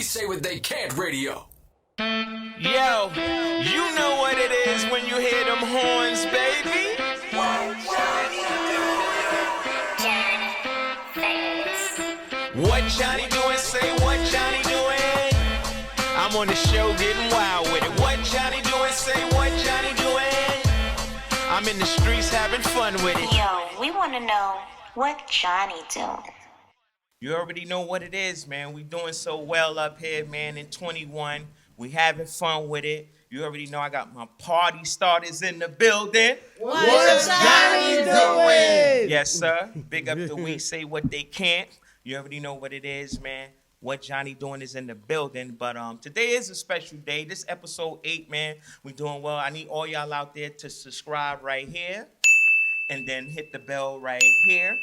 We Say What They Can't radio. Yo, you know what it is when you hear them horns, baby. What Johnny doing? Say what Johnny doing. I'm on the show getting wild with it. What Johnny doing? Say what Johnny doing. I'm in the streets having fun with it. Yo, we want to know what Johnny doing. You already know what it is, man. We doing so well up here, man, in 21. We having fun with it. You already know I got my party starters in the building. What's Johnny doing? Yes, sir. Big up to We Say What They Can't. You already know what it is, man. What Johnny doing is in the building. But today is a special day. This episode 8, man. We doing well. I need all y'all out there to subscribe right here. And then hit the bell right here.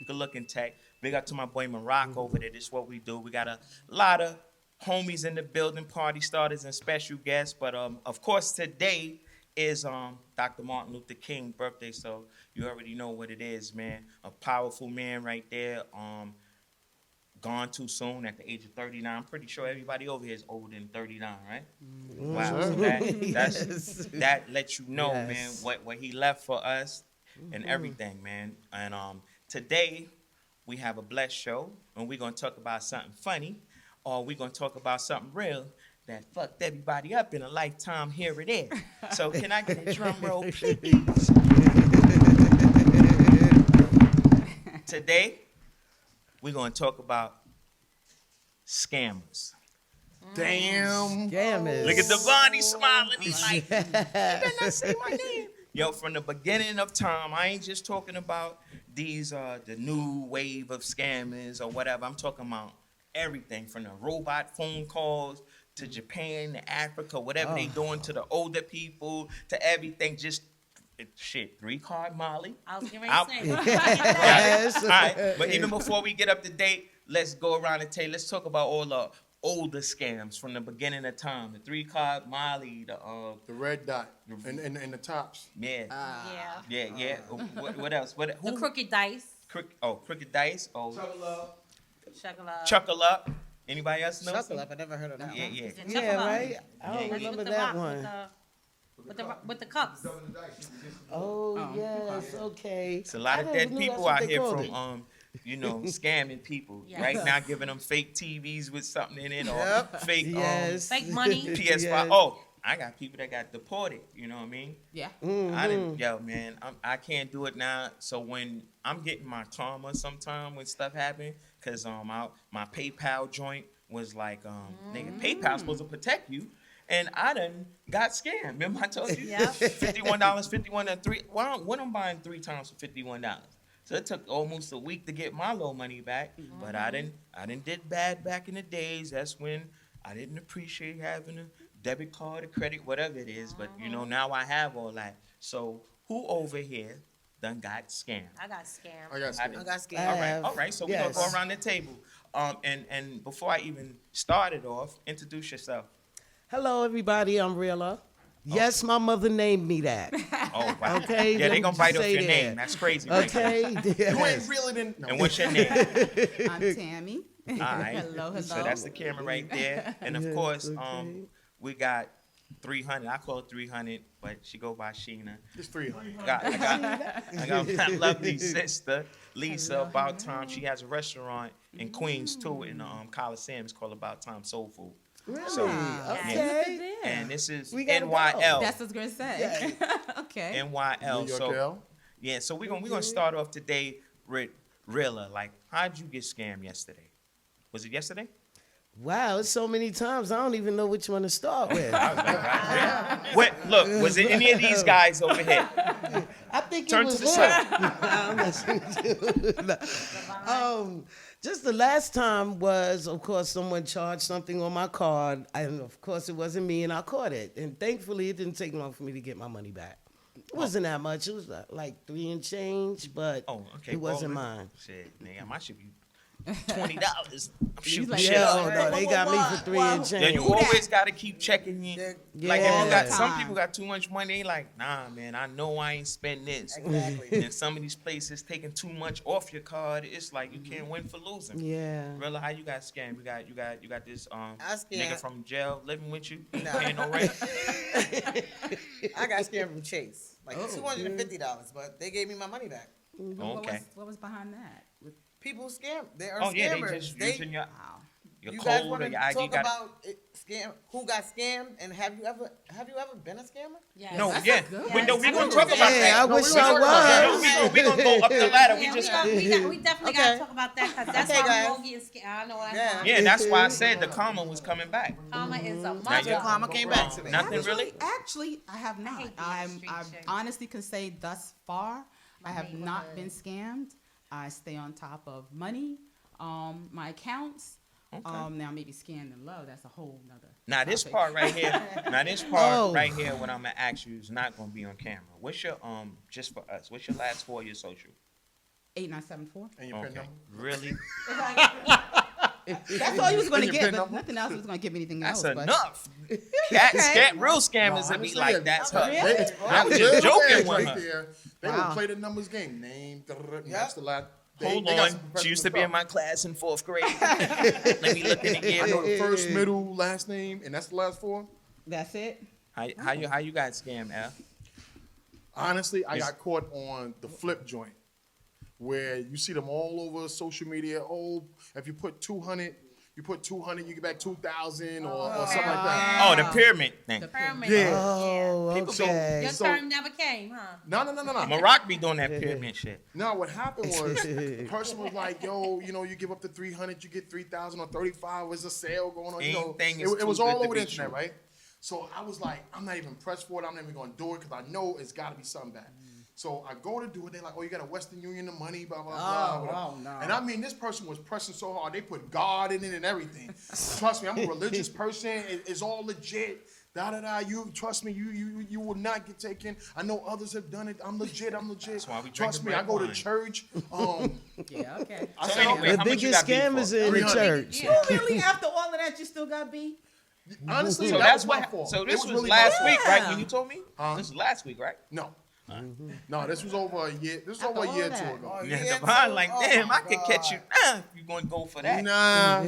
Good looking tech. Big up to my boy Morocco over there. This is what we do. We got a lot of homies in the building, party starters and special guests. But of course today is Dr. Martin Luther King birthday. So you already know what it is, man. A powerful man right there. Gone too soon at the age of 39. I'm pretty sure everybody over here is older than 39, right? Wow. So that lets you know, man, what he left for us and everything, man. And today we have a blessed show, and we're going to talk about something funny, or we're going to talk about something real that fucked everybody up in a lifetime. Here it is. So can I get a drum roll, please? Today, we're going to talk about scammers. Damn. Scammers. Look at Devani smiling. He's like, you better not say my name. Yo, from the beginning of time, I ain't just talking about these the new wave of scammers or whatever. I'm talking about everything from the robot phone calls to Japan to Africa, whatever they doing to the older people, to everything. Just shit, 3-card Molly. I was getting ready to say. Yes. All right, but even before we get up to date, let's go around the table. Let's talk about all the older scams from the beginning of time. The 3-card Molly, The red dot and the tops. yeah. Yeah. Yeah. What else? The crooked dice. Crooked dice. Oh, Chocolate. Chuckle Up. Anybody else know? Chuckle Up, I never heard of that Yeah, one. yeah. Yeah, right? I don't Yeah, remember With the that rock, one. with the cups. Oh, yes, okay. It's a lot of I dead never knew people that's what out they here called from it. scamming people. Yes. Right now, giving them fake TVs with something in it or Yep. fake Yes. Fake money. PS5. Yes. Oh, I got people that got deported. You know what I mean? Yeah. I didn't, yo, man, I can't do it now. So when I'm getting my karma sometime when stuff happen, because my PayPal joint was like, nigga, PayPal's supposed to protect you. And I done got scammed. Remember I told you? Yep. $51, 51 and 3. Well, when I'm buying 3 times for $51. So it took almost a week to get my little money back. But I didn't did bad back in the days. That's when I didn't appreciate having a debit card or credit, whatever it is. But now I have all that. So who over here done got scammed? I got scammed. I got I scared. got scared. All right. So we're gonna go around the table. And before I even start it off, introduce yourself. Hello, everybody. I'm Rilla. Yes, my mother named me that. Oh, wow. Okay, Yeah, let they me gonna just bite off say your that. name. That's crazy. Right Okay. You Yes. ain't reeling in. No. And what's your name? I'm Tammy. All right. Hello. So that's the camera right there. And of course, okay. we got 300. I call it 300, but she go by Sheena. It's 300. I got my lovely sister, Lisa, About Time. She has a restaurant in Queens, too, in the Coliseum. It's called About Time Soul Food. Really? So, Okay. And this is We gotta NYL. That's what I was gonna say. Okay. NYL. New York So, L. yeah, so we're gonna start off today with Rilla. Like, how'd you get scammed yesterday? Was it yesterday? Wow, it's so many times. I don't even know which one to start with. What? Look, was it any of these guys over here? I think Turn it to was the one. side. I'm listening to. Just the last time was, of course, someone charged something on my card, and of course it wasn't me, and I caught it. And thankfully, it didn't take long for me to get my money back. It wasn't that much. It was like 3 and change, but Oh, okay. it wasn't Well, mine. Shit, nigga, my shit be $20. I'm shooting like, shit Yeah, up. oh, no, they got me for 3 and Yeah, change. you always got to keep checking in. Like if you got some Time. people got too much money, they like, nah, man, I know I ain't spend this. Exactly. And some of these places taking too much off your card, it's like you can't win for losing. Yeah. Rilla, how you got scammed? You got this I nigga scammed. from jail living with you. You Nah. paying no rent. I got scammed from Chase, like $250, but they gave me my money back. Okay. What was behind that? People scam. They are Oh yeah, scammers. they just using your Wow. your You guys code want or to your ID. talk Got about scam? Who got scammed? And have you ever been a scammer? Yes. no, That's yeah. a good We one. gonna That's talk good. about Yeah, that. I No, wish we gonna I talk about that. was. We gonna go up the ladder. We Yeah, just we definitely Okay. gotta talk about that because that's Okay, why guys. we won't get scared. I know what Yeah. I'm yeah. That's why I said the karma was coming back. Karma is a Now mother. you- Karma came back to me. Nothing really. Actually, I have not. hate being a street I chick. honestly can say thus far, I have not neighborhood. been scammed. I stay on top of money, my accounts. Now maybe scammed in love. That's a whole nother. Now this topic. part right here. Now this part Oh. right here. What I'm gonna ask you is not gonna be on camera. What's your just for us? What's your last 4 of your social? 8974. And your pin Okay. number? Really? That's all you was going to And your get, pin but number? nothing else was going to give me anything That's else. but- enough. Real scammers that be honestly, like, yeah. that's her. Really? I'm They just little joking bags with right her. there. They Wow. will play the numbers game. Name. And Yeah. that's the last. Hold they got on. some She used to professional be in stuff. my class in 4th grade. Let me look in the I know year. the first, middle, last name, and that's the last 4. That's it. How you got scammed, Al? Honestly, I Is- got caught on the flip joint, where you see them all over social media. Oh, if you put 200, you get back 2,000 or something like that. Oh, the pyramid thing. The Pyramid. Yeah. Oh, People go- okay. Your So- turn never came, huh? No. Maroc be doing that pyramid shit. No, what happened was the person was like, "Yo, you give up to 300, you get 3,000 or 35. There's a sale going on." Anything is It was too all good to over the be internet, true. right? So I was like, I'm not even pressed for it. I'm not even going to do it because I know it's got to be something bad. So I go to do it. They're like, "Oh, you got a Western Union the money, blah blah blah." blah. no. And I mean, this person was pressing so hard. They put God in it and everything. Trust me, I'm a religious person. It's all legit. Da da da. You trust me. You will not get taken. I know others have done it. I'm legit. That's why we Trust drinking me. I red go to wine. church. Yeah, okay. I So said, anyway, The how much you biggest got beat scam for? is in the 300. church. Yeah. Really, after all of that, you still got beat? honestly, So that that's was my what. fault. So It this was really my last fault. week, right? When you told me. Huh? This was last week, right? No. No, this was over a year. This was After over a all year or that. two ago. Yeah, yeah, Devon, so- like, oh damn, my I could catch you. God. Nah, you gonna go for that? Nah,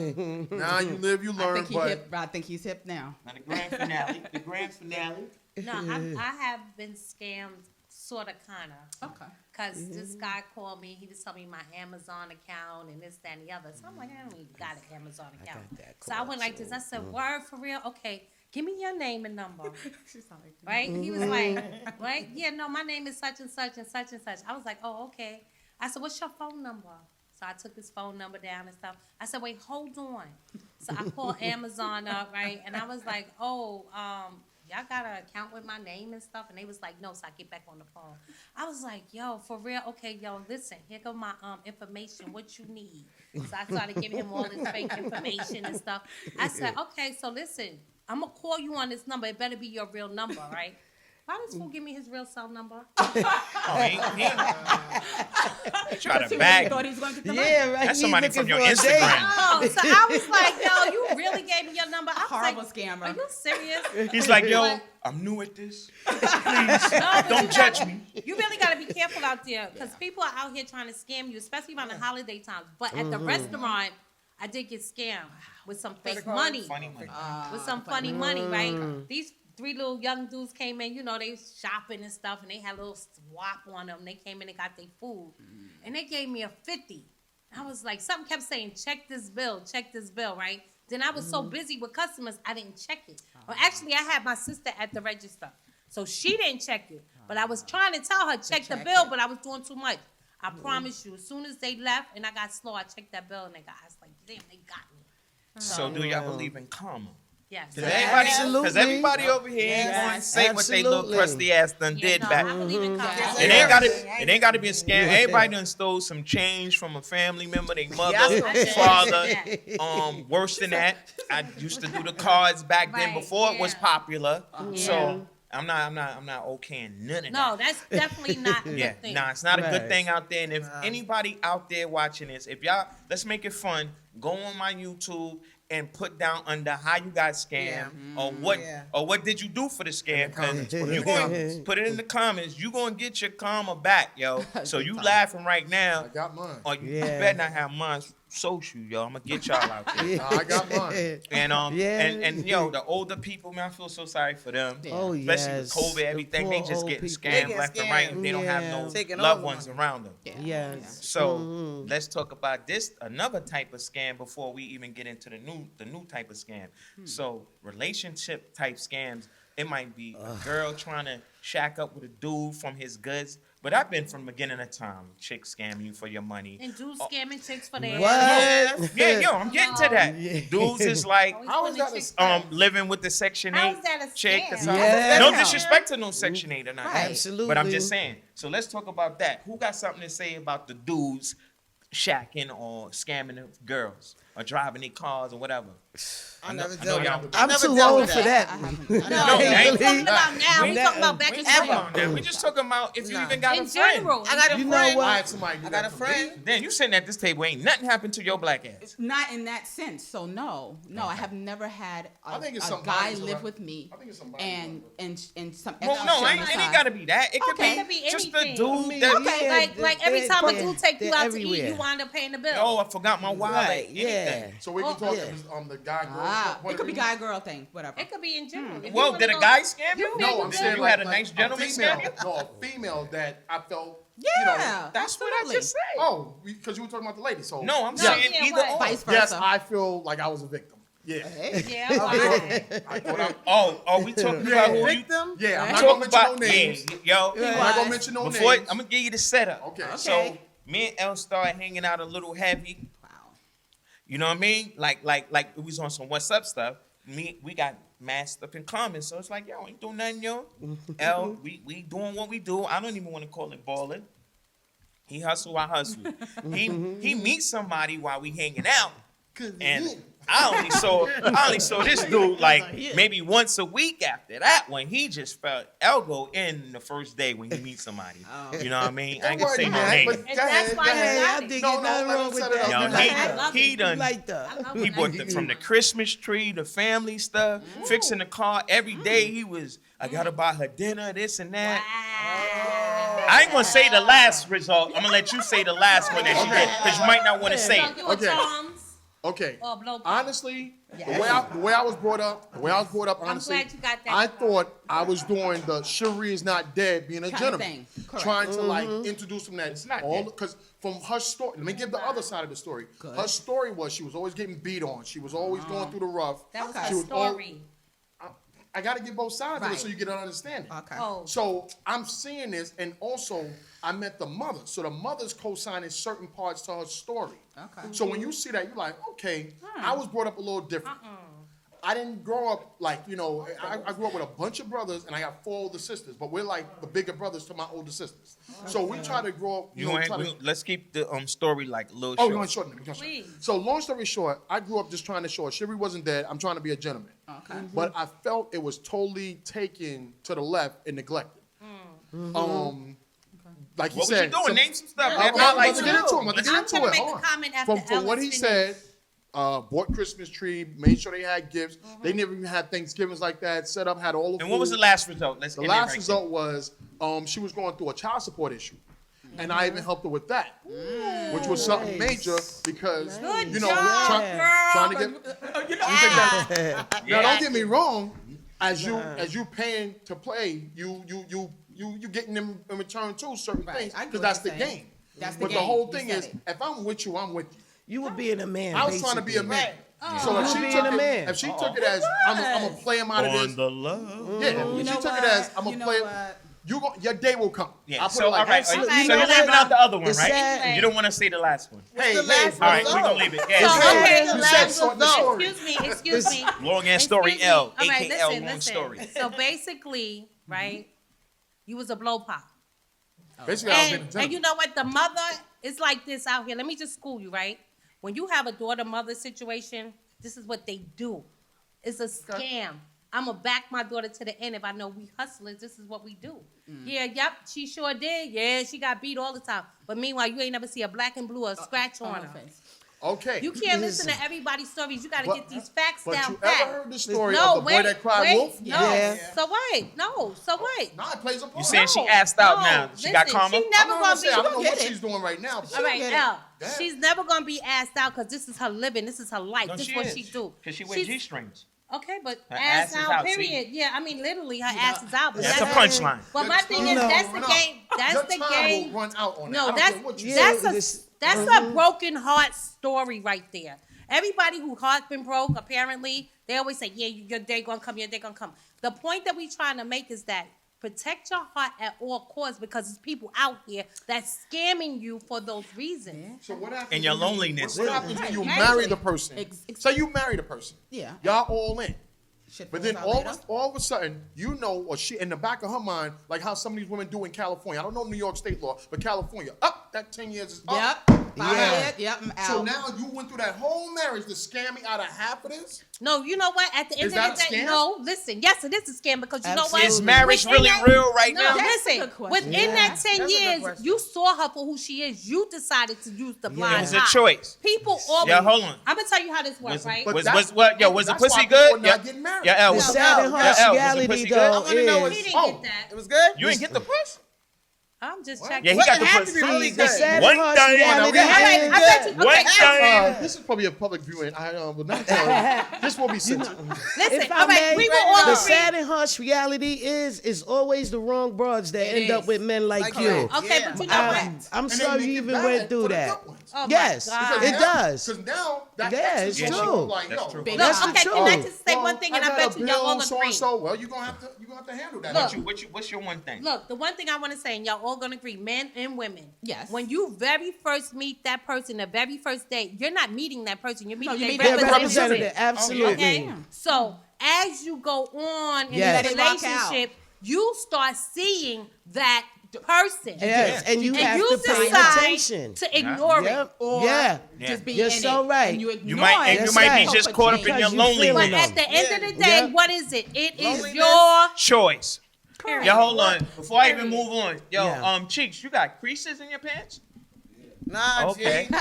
you live, you I learn. think, But I think he's hip now. Now the grand finale. The grand finale. No, I have been scammed, sort of, kind of. Okay. Because this guy called me, he was telling me my Amazon account and this, that, and the other. So I'm like, I don't even got an Amazon account. that So I went like this. I said, word for real? Okay, give me your name and number. Right? He was like, right? Yeah, no, my name is such and such and such and such. I was like, oh, okay. I said, what's your phone number? So I took his phone number down and stuff. I said, wait, hold on. So I called Amazon up, right? And I was like, oh, y'all got an account with my name and stuff? And they was like, no. So I get back on the phone. I was like, yo, for real? Okay, yo, listen, here go my information. What you need? So I started giving him all this fake information and stuff. I said, okay, so listen, I'm going to call you on this number. It better be your real number, right? Why does fool give me his real cell number? Oh, he try to bag Thought me. he was going to get the money. Yeah, right. That's He somebody looking from your for a Instagram. date. Oh, so I was like, yo, you really gave me your number? I was Horrible like, scammer. Are you serious? He's like, yo, But- I'm new at this. No, but Don't you judge gotta- me. You really got to be careful out there because people are out here trying to scam you, especially around the holiday times. But at the restaurant, I did get scammed with some fake money. Funny money. With some funny money, right? These 3 little young dudes came in, you know, they was shopping and stuff, and they had a little swap on them. They came in and got their food, and they gave me a 50. I was like, something kept saying, check this bill, right? Then I was so busy with customers, I didn't check it. Well, actually, I had my sister at the register, so she didn't check it. But I was trying to tell her, check the bill, but I was doing too much. I promise you, as soon as they left and I got slow, I checked that bill, and I was like, damn, they got me. So do y'all believe in karma? Yes. Because everybody over here ain't going to say what they little Absolutely. crusty ass done Yeah, did no, back. I believe in karma. It ain't gotta be a scam. Everybody done stole some change from a family member, their mother, Yes. father. Worse than that, I used to do the cards back then Right, before it was yeah. popular. So I'm not okaying none of that. No, that's definitely not a Yeah, good thing. nah, it's not a good Right. thing out there. And if anybody out there watching this, if y'all, let's make it fun. Go on my YouTube and put down under how you got scammed or what did you do for the scam? Because you going put it in the comments. You gonna get your karma back, yo. So you laughing right now, I got mine. or you Yeah. better not have mine social, yo. I'm gonna get y'all out there. Nah, I got mine. And Yeah. and yo, the older people, man, I feel so sorry for them. Oh, Especially yes. with COVID, The everything, they poor just old getting people. scammed They get left and right, and they don't have Yeah. no Taking all loved the ones money. around them. Yes. So let's talk about this another type of scam before we even get into the new type of scam. So relationship type scams, it might be a girl trying to shack up with a dude from his goods. But I've been from the beginning of time, chicks scamming you for your money. And dudes scamming chicks for their What? Yeah, yo, I'm getting to that. Yeah. Dudes is like Always How putting is that chicks a- first. living with the Section 8 How is that a chick or scam? something. Yeah. No disrespect to no Section 8 or nothing. Right. Absolutely. But I'm just saying. So let's talk about that. Who got something to say about the dudes shacking or scamming the girls or driving their cars or whatever? I never I know dealt y'all. with I'm never too dealt old with for that. I haven't. No, No, we I ain't ain't talking about now. We That- talking about back We in ain't talking the about that. We just talking about if you Nah. even got in a friend. general. I got a You know friend. what? I had somebody do I got that a for me. friend. Then you sitting at this table, ain't nothing happened to your black ass. Not in that sense. So no, I have never had I think it's a some guy bodies live around- with me, I think it's some bodies and some. Well, no, it ain't got to be that. It could Okay. It could be be just the anything. dude that. Okay. Like every time a They're- dude take you they're out to eat, everywhere. you wind up paying the bill. Oh, I forgot my wallet. Right, yeah. Anything. So we can Oh, talk yeah. the guy girl. It could be guy girl thing, whatever. It could be in general. If you Well, wanna did a go- guy scam you? No, I'm saying you like, had a like nice gentleman female. scam you. No, a female that I felt. Yeah, You know, That's what I absolutely. just said. oh, because you were talking about the lady. So No, I'm No, saying yeah, either what? or. Vice yes, versa. I feel like I was a victim. Yeah. Yeah, why? I thought I. Oh, we talking about who you Victim? Yeah, I'm not talk gonna mention about? no names. Yo, I'm not gonna mention no before names. I'm gonna give you the setup. Okay. So me and Elle started hanging out a little heavy. Wow. You know what I mean? Like we was on some what's up stuff. We got masked up in common, so it's like, yo, ain't doing nothing, yo. L, we doing what we do. I don't even want to call it balling. He hustle, I hustle. he meets somebody while we hanging out, and I only saw this dude like maybe once a week after that when he just felt elbow in the first day when he meets somebody. You know what I mean? I ain't gonna say no name. And that's why Hey, you I got it. think No, there's nothing let wrong him with set it that. up. Yo, You I like love that. he You done like that. I love he it. bought from the Christmas tree, the family stuff, fixing the car every day. He was, I gotta buy her dinner, this and that. I ain't gonna say the last result. I'm gonna let you say the last one that she did, because you might not want to say So it. you a Okay. Charms Okay. or blow pop? Honestly, the way I was brought up, honestly, glad you got that. I thought I was doing the Cherie is not dead, being a Kind of gentleman, thing. Correct. trying to like introduce him that It's not all dead. because from her story. Let me give the other side of the story. Her story was she was always getting beat on. She was always going through the rough. That was Okay. She her was al- story. I got to give both sides of it Right. so you get an understanding. Okay. Oh, So I'm seeing this, and also I met the mother. So the mother's co-signing certain parts to her story. Okay. So when you see that, you're like, okay, I was brought up a little different. I didn't grow up like, you know, I grew up with a bunch of brothers, and I got 4 older sisters, but we're like the bigger brothers to my older sisters. So we try to grow up, you know, try to. Let's keep the story like a little Oh, short. you want short? You want short. Please. So long story short, I grew up just trying to show. Cherie wasn't dead. I'm trying to be a gentleman. Okay. But I felt it was totally taken to the left and neglected. Like he What was said. you doing? some- Name some stuff. I'm man. about Like, to get into it. I'm about to get I'm into gonna it. make Hold a on. comment after From what he Ellis said, bought Christmas tree, made sure they had gifts. They never even had Thanksgivings like that. Set up, had all the And what was food. the last result? Let's The end it last right result was she was going through a child support issue. And I even helped her with that, which was something major because, Good you know, job, trying to get. You think that- there. Now, don't get me wrong. As you paying to play, you getting them in return too certain Right. things I get because what that's the you're saying. game. That's the But game. the whole You thing said is, it. if I'm with you, I'm with you. You were being a man. I was trying to be a basically. man. So if You she being took a it, man. if she took it as I'm gonna play him out of this, the love. yeah. You If she know took it what? as I'm You gonna know play, what? your day will come. Yeah. I'll put So it like all right. that. So Okay. you're leaving out the other one, It's right? sad. You don't want to say the last one. Hey, the hey, last All right, bro. we're gonna leave it. So, Yeah. okay, You the said last short the story. Excuse me. Long ass story, Excuse me. L, All right, AKL listen, long listen. story. So basically, right, you was a blow pop. Basically, I was being a And gentleman. you know what? The mother is like this out here. Let me just school you, right? When you have a daughter-mother situation, this is what they do. It's a scam. I'm going to back my daughter to the end if I know we hustlers. This is what we do. Yeah, yep, she sure did. Yeah, she got beat all the time. But meanwhile, you ain't never see a black and blue or a scratch on her. face. Okay. You can't listen to everybody's stories. You got to get these facts down you pat. ever heard the story of the boy that cried wolf? No. Yeah. So what? No. So what? Nah, it plays a part. You saying she asked out now? She got Listen, karma? She never I'm gonna not be. say, I don't know what get it. she's doing right now. All right, get it. L. Damn. She's never gonna be asked out because this is her living. This is her life. No, This is she what is. she do. Because she wears She's- G-strings. Okay, but Her ass ass is out, out, see? period. Yeah, I mean, literally, her ass is out. But That's a that's punchline. But my thing is, Your that's the time game. That's Your the time game. will run out on No, that. I don't care what you Yeah, say. that's a broken heart story right there. Everybody who heart been broke, apparently, they always say, yeah, your day gonna come, your day gonna come. The point that we trying to make is that protect your heart at all costs because there's people out here that's scamming you for those reasons. So what happens And your when you- loneliness. What happens when you Exactly. marry the person? Say you marry the person. Yeah. Y'all all in. Shit But falls then out all later. of a sudden, you know, or she in the back of her mind, like how some of these women do in California. I don't know New York state law, but California, up that 10 years is up. Yep. Yeah. Yep. I'm out. So now you went through that whole marriage to scam me out of half of this? No, you know what? At the end Is of that the a day, scam? no. Listen, yes, it is a scam because you know what? Is marriage Within really that- real right No, now? That's a listen. good question. Within that That's 10 a good years, question. you saw her for who she is. You decided to use the blind It was a eye. choice. People always. Yeah, hold on. I'm gonna tell you how this works, right? But Was that's- what? Yo, was the that's why pussy people good? are not getting married. Yeah, L. The Was sad and Yeah, harsh L, was the reality, pussy though, good? I wanna know he is didn't get that. It was good? You ain't get the puss? I'm just checking. Yeah, he got the have to pussy. be really the good. sad One and harsh thing- reality All right, is I bet you. One Okay, thing. This is probably a public viewing. I will not tell you. This will be censored. listen. If I All right, may, we will all the agree. sad and harsh reality is always the wrong broads that It end up is. with men like Like you. that. Okay, Yeah. but you know what? I'm And they sorry make you it even bad went through for the that. good ones. Oh my Yes, God. it does. Because now that Yeah, ex it's is gonna true. go like, That's yo, true. Big Look, That's okay, the can I truth. just say one thing, and I got bet a you y'all all bill, agree. so well, you're gonna have to handle that. Look. What's your one thing? Look, the one thing I want to say, and y'all all gonna agree, men and women. Yes. When you very first meet that person, the very first date, you're not meeting that person. You're meeting you their meet their Their representative. representative, absolutely. Okay. So as you go on in Yes. the Let it rock out. relationship, you start seeing that person. Yes, and you And have you to pay decide attention. to ignore it. Yep. Or Yeah. just be You're in so it. right. And you You ignore might it. you That's might right. be just caught up in Because your you loneliness. feeling But at the end of the day, Yeah. what is it? It is Loneliness. your Choice. period. Yo, hold on. Before I even move on, yo, Yeah. Cheeks, you got creases in your pants? Nah, Okay. G.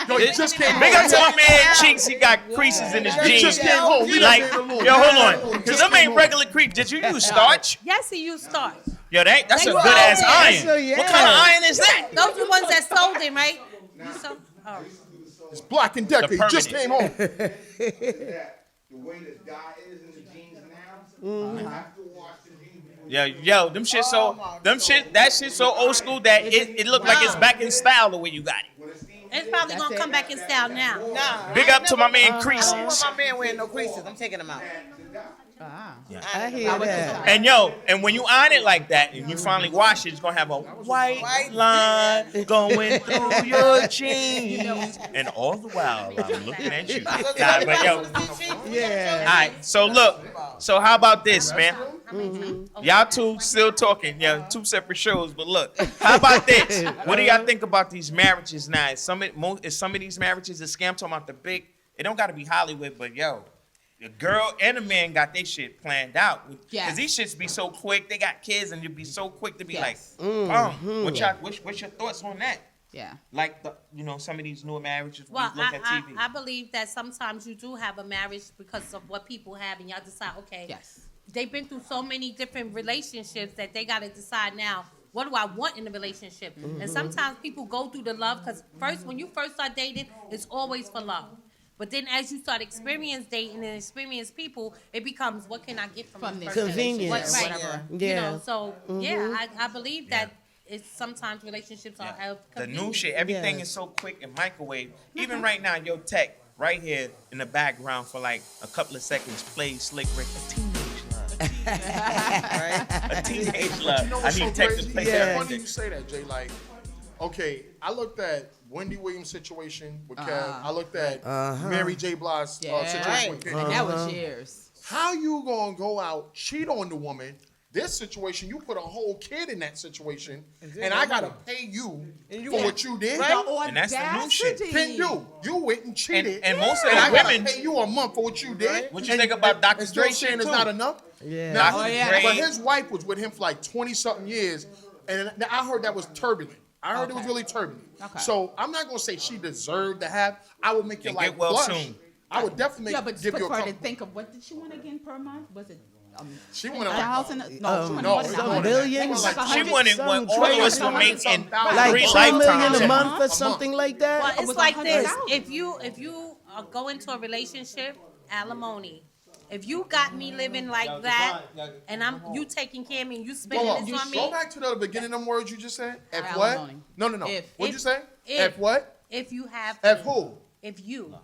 Yo, you just came Big home. up to my man Cheeks. He got creases in his You jeans. just came home. We Like, done made a yo, little- hold on. Because them ain't regular creeps. Did you use starch? Yes, he used starch. Yo, that's a They good sold ass it. iron. So, yeah. What kind of iron is that? Those are the ones that sold him, right? You sold, oh. It's Black and Decker. The You just came permanent. home. that the way the dye is in the jeans now, you have to wash the jeans before Yo, them shit that shit so old school that it look like it's back in style the way you got it. It's probably gonna come back in style now. Nah. Big up to my man I don't want Creases. my man wearing no creases. I'm taking them out. I hear that. And yo, and when you iron it like that and you finally wash it, it's gonna have a white White. line going through your jeans. And all the while I'm looking at you. Nah, but yo, Yeah. all right. So look. So how about this, man? Y'all two still talking. Yeah, two separate shows. But look, how about this? What do y'all think about these marriages now? Is some of these marriages a scam? Talking about the big. It don't got to be Hollywood, but yo. The girl and the man got their shit planned out. Because Yes. these shits be so quick. They got kids and you be so quick to be Yes. like, what's your thoughts on that? Yeah. Like, some of these newer marriages Well, we look at TV. I believe that sometimes you do have a marriage because of what people have, and y'all decide, okay, Yes. they've been through so many different relationships that they got to decide now, what do I want in a relationship? And sometimes people go through the love because when you first start dating, it's always for love. But then as you start dating and experience people, it becomes, what can I get from this person? Convenience. What, right. Whatever. You Yeah. know, so, yeah, I believe that it's sometimes relationships are of The new convenience. shit, everything Yeah. is so quick and microwave. Even right now, your tech right here in the background for like a couple of seconds plays Slick Rick, a teenage love. A teenage love. You know I what's need so tech to crazy? play It's that. funny you say that, Jay. Like, okay, I looked at Wendy Williams' situation with Kev. I looked at Mary J. Blige's situation with Kid. And that was years. How you gonna go out, cheat on the woman, This situation, you put a whole kid in that situation, and I gotta pay you for what you did. And that's the new shit. Can you went and cheated, And most of and I the gotta women. pay you a month for what you did. What you think about Dr. And still Dre saying shit, it's too? not enough. Yeah. Now, Dr. but Dre. his wife was with him for like 20-something years, and I heard that was turbulent. I heard it was really turbulent. Okay. So I'm not gonna say she deserved to have. I would make your And life get well blush. soon. I would definitely Yeah, but give for you a her to couple. think of what did she want again per month? Was it She wanted 1,000? No, she wanted no, more than some that. some billions. Like She 100 wanted what something all of us crazy. were making Like three 2 lifetimes. million a a month or month. something like Well, that. it's was like this. 100,000. If you go into a relationship, alimony. If you got me living like that, and you taking care of me, and you spending Hold on. this on Go me, back to the beginning of them words you just said. F Alimony. what? No. If. What'd you say? if- F what? if you have F me, who? if you,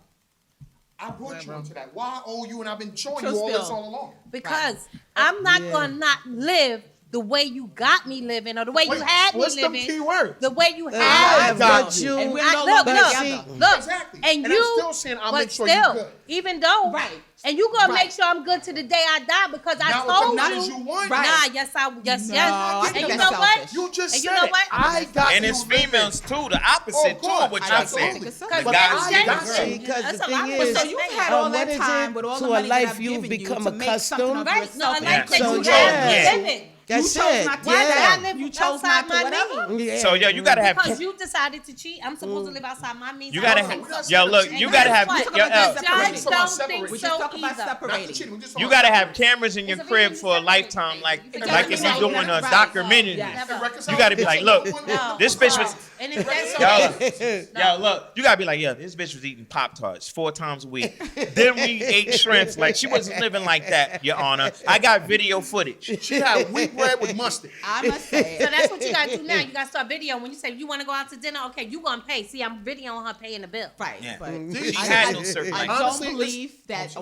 I brought you into that. Why owe you? And I've been showing True you all this spill. all along. because I'm not Yeah. gonna not live the way you got me living or the way you Wait, had me what's them living. key words? The way you I had got me. you. And we're I- no look, longer look, together. look, Exactly. and And you, I'm still saying I'll but make sure still, you're good. even though, Right. and you gonna Right. make sure I'm good to the day I die because I Not with told the you. numbers you want. Right. Nah, yes, yes. No, And I think you that's know what? selfish. You just And said you know it. what? I got And you it's living. females too, the opposite Of too course. of what y'all Absolutely. saying. Because The Because guys it's got changing. you. Because That's the a lot thing of is, So you've had all what that is time it? with all To the a money life that I've you've given you become to make something accustomed. of Right? No, yourself. a life that So, you yeah. had me living. That's you chose it. not to Why do did I that. live You chose outside not to my whatever. means? Yeah. So yo, you gotta have Because you decided to cheat, I'm supposed to live outside my means. you I gotta don't have think so. yo look, And you guess gotta have what? yo, Judge Judge don't separating. think We so just talk about either. Not the separating. cheating. We just you talking gotta about have cameras in your It's a crib reason for a to separate lifetime, things. like It like if doesn't you're doing matter. a Right. documentary. Yeah. Never. You gotta be like, look, No. this bitch was. And if that's Yo, look, you gotta be like, yo, this bitch was eating Pop Tarts 4 times a week. Then we ate shrimps. Like, she wasn't living like that, Your Honor. I got video footage. She had wheat bread with mustard. I must say. So that's what you gotta do now. You gotta start video. When you say you wanna go out to dinner, okay, you gonna pay. See, I'm videoing her paying the bill. Right, Yeah. but She had no certain I like. don't Honestly, believe that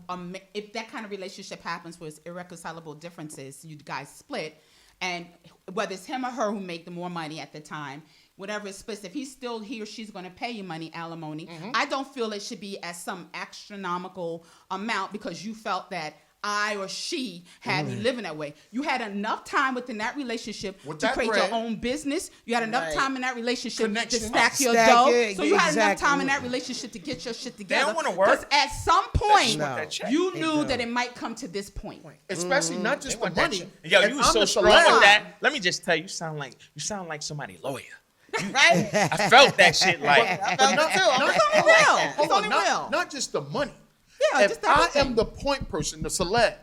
I'm if that kind of relationship happens with irreconcilable differences, you guys split, and whether it's him or her who make the more money at the time, whatever is split, if he or she's going to pay you money, alimony, I don't feel it should be at some astronomical amount because you felt that I or she had me living that way. You had enough time within that relationship With to that create bread. your own business. You had enough Right. time in that relationship Connection. to stack your Stack dough. it, So you had enough exactly. time in that relationship to get your shit together. don't wanna work. Because at some point, No. you knew that it might come to this point. Especially not just the money. Yo, And you was I'm so the strong celeb. with that. Let me just tell you, you sound like somebody's lawyer. Right? I felt that shit like. But not, It's only real. It's only not, real. not just the money. Yeah, if just I everything. am the point person, the celeb,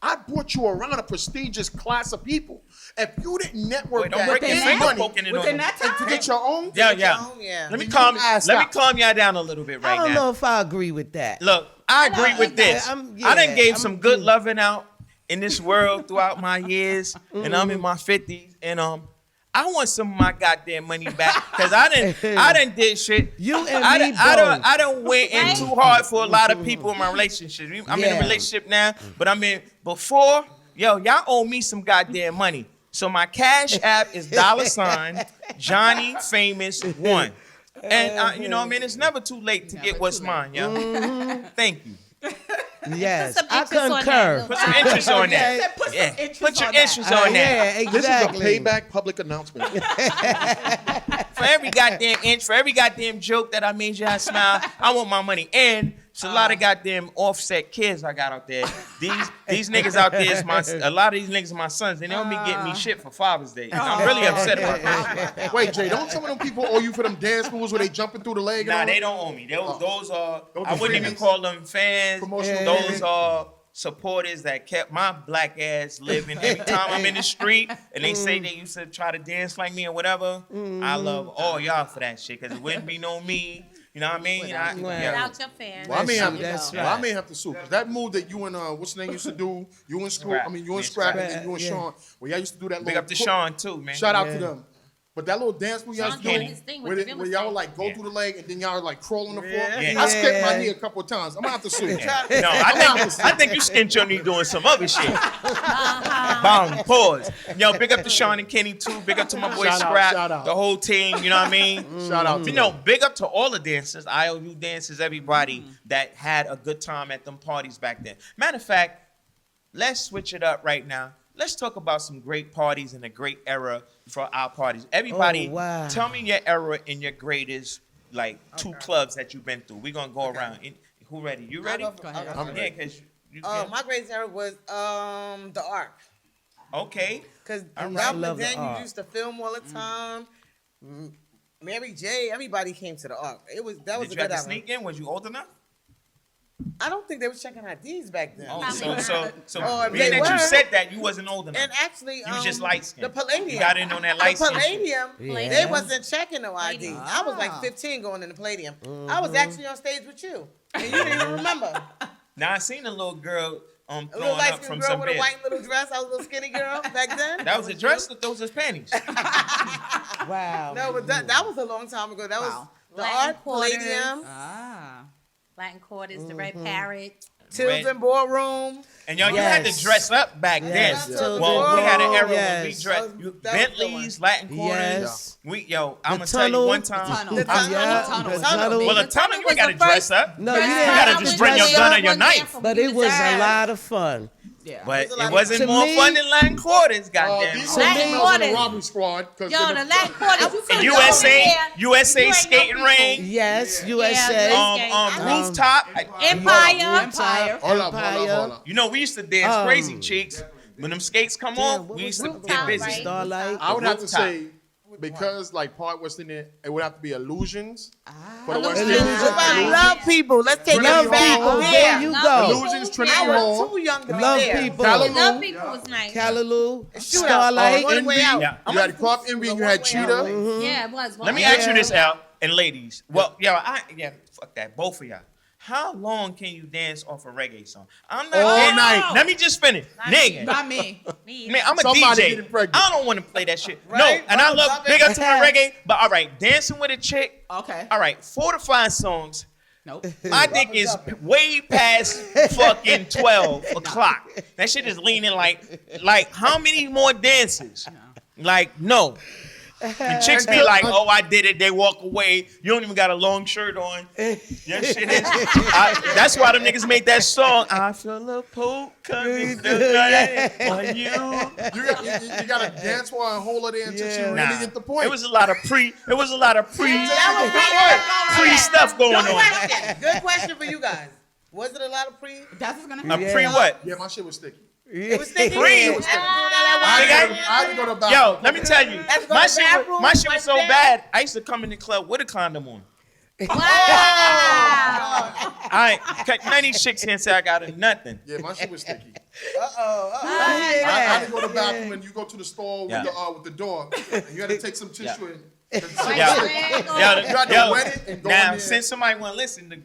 I brought you around a prestigious class of people. If you didn't network Wait, don't that break and your Within get finger that- money poking it Within on. that and to time, get your own, Yeah. Oh, yeah. Let me You calm ass let me out. calm y'all down a little bit I right don't now. know if I agree with that. Look, I agree with this. I done gave some good I'm- loving out in this world throughout my years, and I'm in my 50s, and I want some of my goddamn money back because I didn't did shit. You and I me done, both. I done went in too hard for a lot of people in my relationship. I'm in a Yeah. relationship now, but I'm in before. Yo, y'all owe me some goddamn money. So my cash app is $ Johnny Famous 1. And you know what I mean? It's never too late to get what's mine, yo. Thank you. Yes, Put some I interest on that, concur. look. Put some interest on that. Said put some Yeah. interest Put your on that. interest on that. Yeah, this is a exactly. payback public announcement. For every goddamn inch, for every goddamn joke that I made y'all smile, I want my money. And it's a lot of goddamn offset kids I got out there. These niggas out there is a lot of these niggas are my sons. And they don't be getting me shit for Father's Day. And I'm really upset about that. Wait, Jay, don't some of them people owe you for them dance moves where they jumping through the leg? and Nah, all they that? don't owe me. Those are, Those I are wouldn't even freebies. call them fans. Promotional Those freebies. are supporters that kept my black ass living. Every time I'm in the street and they say they used to try to dance like me or whatever, I love all y'all for that shit because it wouldn't be no me. You know what I mean? Yeah. Without your fans. Well, I may have, That's well, I right. may have to sue. 'Cause that move that you and what's the name used to do, you and Screw, Scrap. I mean you and Yeah, Scrap, Scrap. and then you and Yeah. Sean. Well, y'all used to do that. Big little up to cook- Sean too, man. Shout out Yeah. to them. But that little dance move y'all Sean used to did do, his thing with where, the where Village y'all Day. would like go through the leg and then y'all would like croll on the floor. Yeah. I skipped my Yeah. knee a couple of times. I'm gonna have to sue. No, I think you skint your knee doing some other shit. Boom, pause. Yo, big up to Sean and Kenny too. Big up to my boy Shout out, Scrap, shout out. the whole team. You know what I mean? Shout out to You know, them. big up to all the dancers, IOU dancers, everybody that had a good time at them parties back then. Matter of fact, let's switch it up right now. let's talk about some great parties and a great era for our parties. Everybody, wow. tell me your era and your greatest, like, two clubs that you've been through. We're going to go around. Who ready? You ready? I'll go Yeah, first. because My greatest era was the Ark. okay. Because I back love the then Ark. you used to film all the time. Mary J, everybody came to the Ark. That was Did a you good have to album. sneak in? Was you old enough? I don't think they was checking IDs back then. Oh, so Oh, being they that you were. said that, you wasn't old enough. And actually, You was just light skinned. the Palladium. You got in on that light The skin. Palladium, Yeah. they wasn't checking no IDs. I was like Ah. 15 going in the Palladium. I was actually on stage with you, and you didn't even remember. Now I seen a little girl A little throwing light up skinned from girl some with a bed. white little dress. I was a little skinny girl back then. That was a dress or those was panties? Wow. No, but that was a long time ago. That was Wow. the Latin Art, Quarters. Palladium, Ah. Latin Quarters, the Red Parrot. Tilden Ballroom. And y'all, you had to Yes. dress up back Yes. then. Tilden Well, we had an era when we Yes. dressed That was the Bentleys, Latin Quarters. Yes. I'm The gonna tell you tunnel. one time. Tunnel. The tunnel. Yeah, Tunnel. the tunnel. Well, a tunnel, you ain't gotta dress up. No, you Dress didn't up. have gotta to just bring your dress gun up, or your knife. but it was a lot of fun. Yeah. But There's a lot it of- wasn't To more me- fun than Latin Quarters, goddamn. These So are me- females in the Latin robbery squad. 'Cause Yo, they- the Latin Quarters. You couldn't go USA, over there. USA You ain't skating no ring. Yes, Yeah. USA. Rooftop. Empire. Empire. Hold up, hold up. You know, we used to dance crazy, cheeks. When them skates come Damn, off, what we was used to Rooftop, get busy. right? Starlight. I would have to Rooftop. say, because like part West Indian, it would have to be illusions. For the West Illusions. Indians. Everybody love people. Let's take Love it back. people. There Yeah. you Love go. people. Illusions, I Trinity was Hall. too young to Love be there. people. Callaloo. Love people was nice. Callaloo. Shootout. Starlight. One way out. Yeah. You had Club Envy, you had Cheetah. Yeah, it was. Let me Yeah. ask you this, Al, and ladies. Well, fuck that, both of y'all. How long can you dance off a reggae song? I'm not All dancing. night. Let me just finish, nigga. Not me. Man, I'm a Somebody DJ. getting pregnant. I don't want to play that shit. Right? No, and I love Love big it. up to my reggae. But all right, dancing with a chick. Okay. All right, 4 to 5 songs. Nope. My dick is way past fucking 12 o'clock. That shit is leaning like how many more dances? Like, no. The chicks be like, oh, I did it. They walk away. You don't even got a long shirt on. Your shit is. That's why them niggas made that song. I feel a poke coming on you. You got to dance while and hold it in until she really Nah. get the point. It was a lot of pre stuff going Good on. question. Good question for you guys. Was it a lot of pre? That's what's gonna A happen. pre what? Yeah, my shit was sticky. It was sticky. Pre. It was sticky. I had to go to the bathroom. Yo, let me tell you, Let's go my to the shit bathroom, was so wipe down. bad. I used to come in the club with a condom on. Wow. I none of these chicks can't say I got a nothing. Yeah, my shit was sticky. I hear I had that. to go to the bathroom and you go to the store Yeah. with the door and you had to take some tissue and Yo, wet it and go in now there. since somebody want to listen, the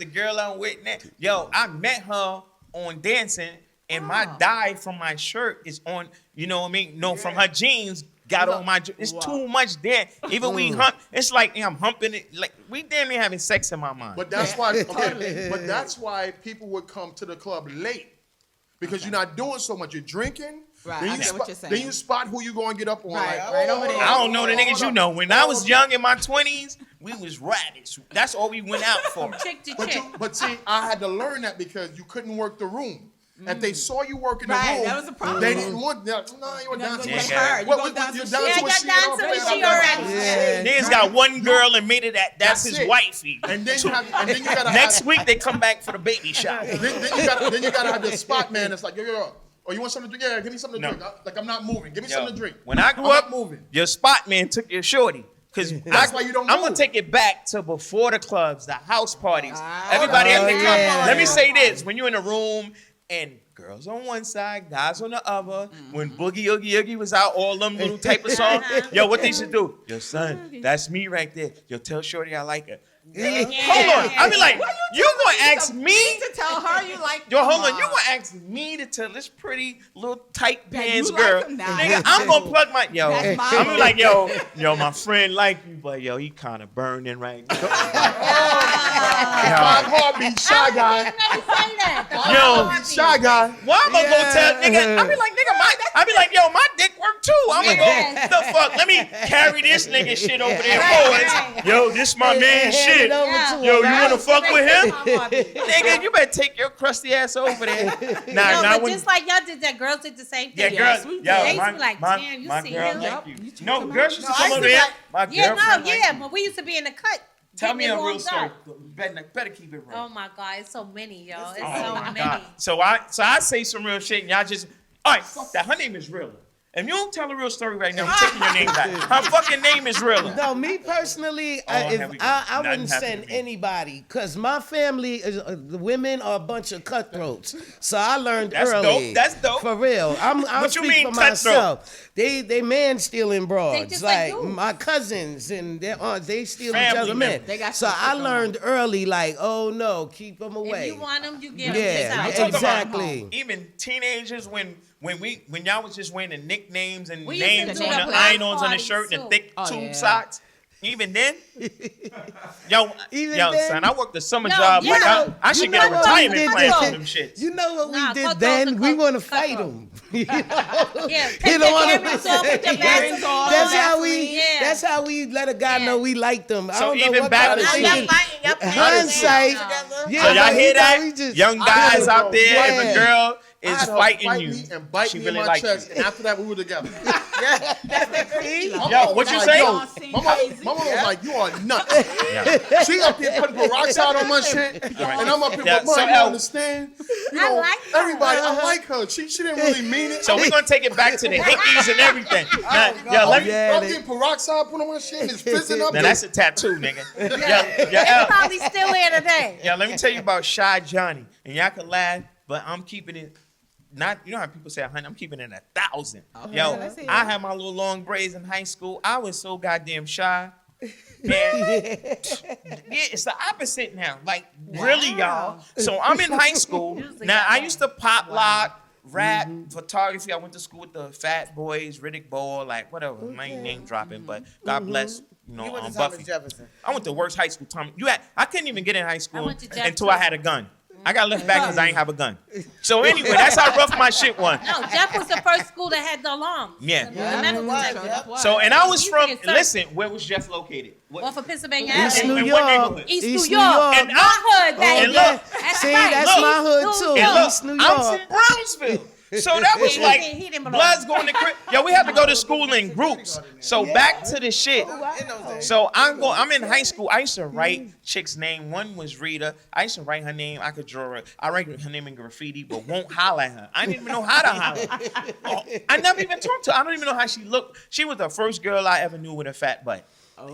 girl I'm with now, yo, I met her on dancing, and my dye from my shirt is on. You know what I mean? No, from her jeans got on my. It's too much there. Even we hump, it's like I'm humping it. Like we damn near having sex in my mind. But that's why, but that's why people would come to the club late because you're not doing so much. You're drinking. Right, Then I you get what spot, you're saying. then you spot who you going to get up on. Right, like, right over there. I don't know the niggas you know. When I was young in my 20s, we was radish. That's all we went out for. Chick to But, chick. but see, I had to learn that because you couldn't work the room. If they saw you working Right, the room, that was a problem. they didn't want that. No, you were No, dancing with with her. You What- gonna dance you're with dancing she. with Yeah, she you're dancing already. with she I'm already. Yeah. Niggas got one girl and made it that's That's his it. wifey. And then you have, and then you gotta Next have, week they come back for the baby shower. then you gotta have the spot man that's like, yo. Oh, you want something to drink? Yeah, give me something to No. drink. Like I'm not moving. Give me Yo, something to drink. when I grew I'm up, not moving. your spot man took your shorty. Cause That's why you don't I'm move. gonna take it back to before the clubs, the house parties. Everybody at the club. yeah. Let me say this: when you're in a room and girls on one side, guys on the other. When Boogie Oogie Oogie was out, all them little type of songs. Yo, what they should do? Yo, son, that's me right there. Yo, tell Shorty I like her. Hold on. I be like, you gonna ask me? to tell her you like. Yo, hold on. You gonna ask me to tell this pretty little tight That pants you like girl? him now. Nigga, I'm gonna plug my yo. That's my I'm gonna be like, move. yo, my friend like you, but yo, he kind of burning right now. 5 heartbeat, shy guy. Never say that. Yo, Shy guy. Why I'm gonna go tell nigga? I be like, nigga, I be like, yo, my dick work too. I'm like, oh, the fuck? Let me carry this nigga shit over there. Right. Yo, this my man shit. Yeah. Yo, you wanna fuck with him? Nigga, you better take your crusty ass over there. No, but just like y'all did that, girls did the same thing. Yeah, girls. They used Yo, to be like, damn, you see girl, him? thank you. No, girls used to come over there. My Yeah, girlfriend. but we used to be in the cut. Tell me a real warmed story. up. Better keep it real. Oh my God, it's so many, yo. It's Oh so my many. God. So I say some real shit and y'all just, all right, fuck that. Her name is Rilla. If you don't tell a real story right now, I'm taking your name back. Her fucking name is Rilla. No, me personally, here we go. I Nothing wouldn't happened send to me. anybody because my family, the women are a bunch of cutthroats. So I learned That's early. dope. That's dope. For real. I'll What you speak mean for cutthroat? myself. They man stealing broads. just like you. My cousins and their aunts, they steal each Family other men. members. They got So shit I going learned early, like, oh no, keep them away. If you want them, you get them. Yeah, I'm talking exactly. about even teenagers when y'all was just wearing the nicknames and We used to names do on the the block iron-ons on the parties, shirt and too. the thick Oh, tube yeah. socks. Even then, yo, Even yo, then? son, I worked a summer No, job. yeah. Like I should You get a know what we retirement did plan then? from them shits. You know what Nah, we did cutthroats then? are We want to cutthroat. fight them. You know? Yeah, You take don't your wanna- earrings off, put your Earrings Vaseline off. on. That's how we. Yeah. That's how we let a guy Yeah. know we like them. I So don't know even what back part in of the thinking- day- hindsight. together. So y'all hear that? we just- Young guys out there, if Yeah. a girl I is had her fighting fight you, me and bite she me really in my like chest, you. and after that we were together. Yo, what you say? My mama was like, "You are nuts." She up here putting peroxide on my shit, and I'm up here. Yeah, But mom, so you El- understand? You I know, like her. everybody. I like her. She didn't really mean it. So we're gonna take it back to the hickeys and everything. Now, yo, let me. Yeah, I'm they- getting peroxide put on my shit, and it's fizzing up. Now that's a tattoo, nigga. It's probably still here today. Yeah, let me tell you about Shy Johnny, and y'all can laugh, but I'm keeping it. Not, you know how people say 100, I'm keeping it 1,000. Yo, let's hear it. I had my little long braids in high school. I was so goddamn shy. Man, yeah, it's the opposite now. Like, really, y'all. So I'm in high school. Now, I used to pop lock, rap, photography. I went to school with the Fat Boys, Riddick Ball, like, whatever. My name dropping, but God bless, you know, You went to Buffy. Thomas Jefferson. I went to worst high school. I couldn't even get in high school went to Jeff until too. I had a gun. I got left back because I ain't have a gun. So anyway, that's how rough my shit was. No, Jeff was the first school that had the alarm. Yeah. The medical detector. Yep. So, and I was You from, can search. listen, where was Jeff located? What, Off of Pennsylvania East Avenue. New in what York. neighborhood? East East New New York. York. And My hood, and baby. look, That's See, right. that's Look. my hood New too. and look, East New I'm York. from Brownsville. So that was He like, didn't belong. Bloods going to crib. Yo, we had to go to school in groups. So back to the shit. So I'm in high school. I used to write chicks' name. One was Rita. I used to write her name. I could draw her. I write her name in graffiti, but won't holler at her. I didn't even know how to holler. Oh, I never even talked to her. I don't even know how she looked. She was the first girl I ever knew with a fat butt.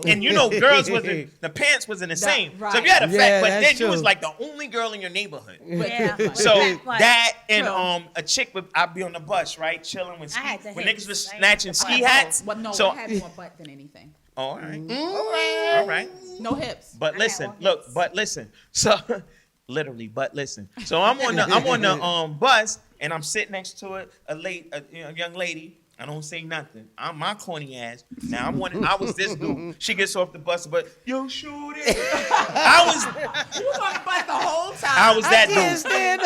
And you know, girls wasn't, the pants wasn't the same. So if you had a Yeah, fat butt, that's then you was true. like the only girl in your neighborhood. Yeah. So But- that and a chick would, I'd be on the bus, right, chilling with I had the when hips. niggas was I snatching had ski the hats. Well, no, So I had more butt than anything. all right, all right. No hips. But listen, look, but listen. So literally, but listen. So I'm on the bus and I'm sitting next to a young lady. I don't say nothing. I'm my corny ass. Now I was this dude. She gets off the bus, but yo, shoot it. You on butt the whole time. I was that Can't dude. stand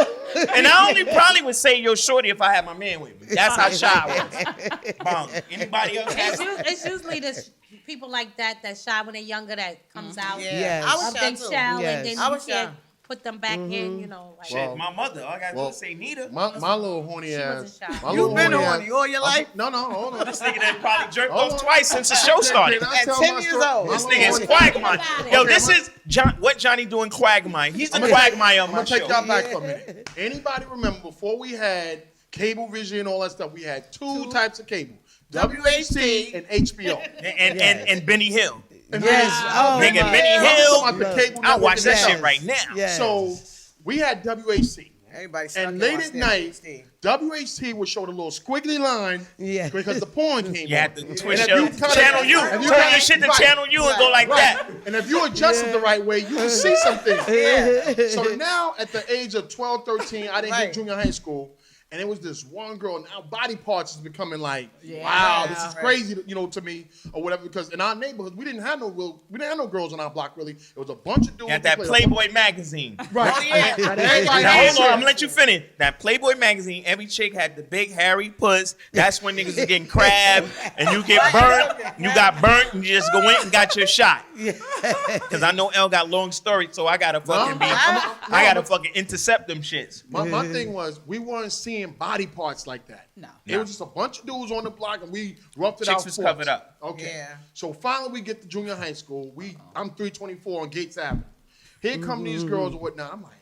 And I only probably would say yo shorty if I had my man with me. That's how shy I was. Bong. Anybody else? It's usually the people like that shy when they're younger that comes out. Yeah. Yes. I was Of shy they too. shell Yes. and then I you was can't shy. put them back in, you know. Like, Shit, my mother. All I gotta do Well, is say Nita. My little horny ass. wasn't shy. my You little been horny horny ass- all your life? No, hold on. This nigga that probably jerked Hold off on. twice since the show started. Can I At tell 10 my years story? old. My This little nigga is horny- Quagmire. Yo, Okay, this is what Johnny doing Quagmire. He's the Quagmire of I'm my gonna take show. y'all back for a minute. Anybody remember before we had cable vision and all that stuff? We had two types of cable: WHT and HBO. And Benny Hill. And Yes. Oh, Nigga, my Benny I'm God. Hill. talking about the cable I watch that network shit right now. Yes. So we had WHC. Everybody stuck And in late my at night, stand. WHT would show the little squiggly line Yeah. because the porn came You on. had to twist And if your you kinda- channel U. if you Turn kinda- your shit to right, channel U and go like that. And if you adjust it the right way, you can see something. So now, at the age of 12, 13, I didn't Right. hit junior high school. And it was this one girl. Now body parts is becoming like, wow, this is crazy, to me or whatever. Because in our neighborhood, we didn't have no girls on our block really. It was a bunch of dudes. Got that Playboy magazine. Right. Oh, yeah. Now hold on, I'm gonna let you finish. That Playboy magazine, every chick had the big hairy puss. That's when niggas was getting crabbed and you get burnt. You got burnt and you just go in and got your shot. Cause I know L got long stories, so I gotta fucking I gotta fucking intercept them shits. My thing was we weren't seeing body parts like that. No. It was just a bunch of dudes on the block and we roughed it Chicks out. was for covered us. up. Okay. Yeah. So finally we get to junior high school. I'm 324 on Gates Avenue. Here come these girls and whatnot. I'm like,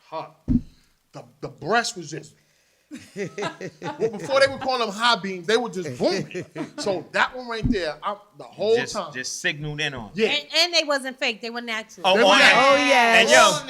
huh. The breast was just well, before they would call them high beams, they were just booming. So that one right there, the whole time. Just signaled in on. Yeah. And they wasn't fake. They were natural. They were natural. Oh, yes.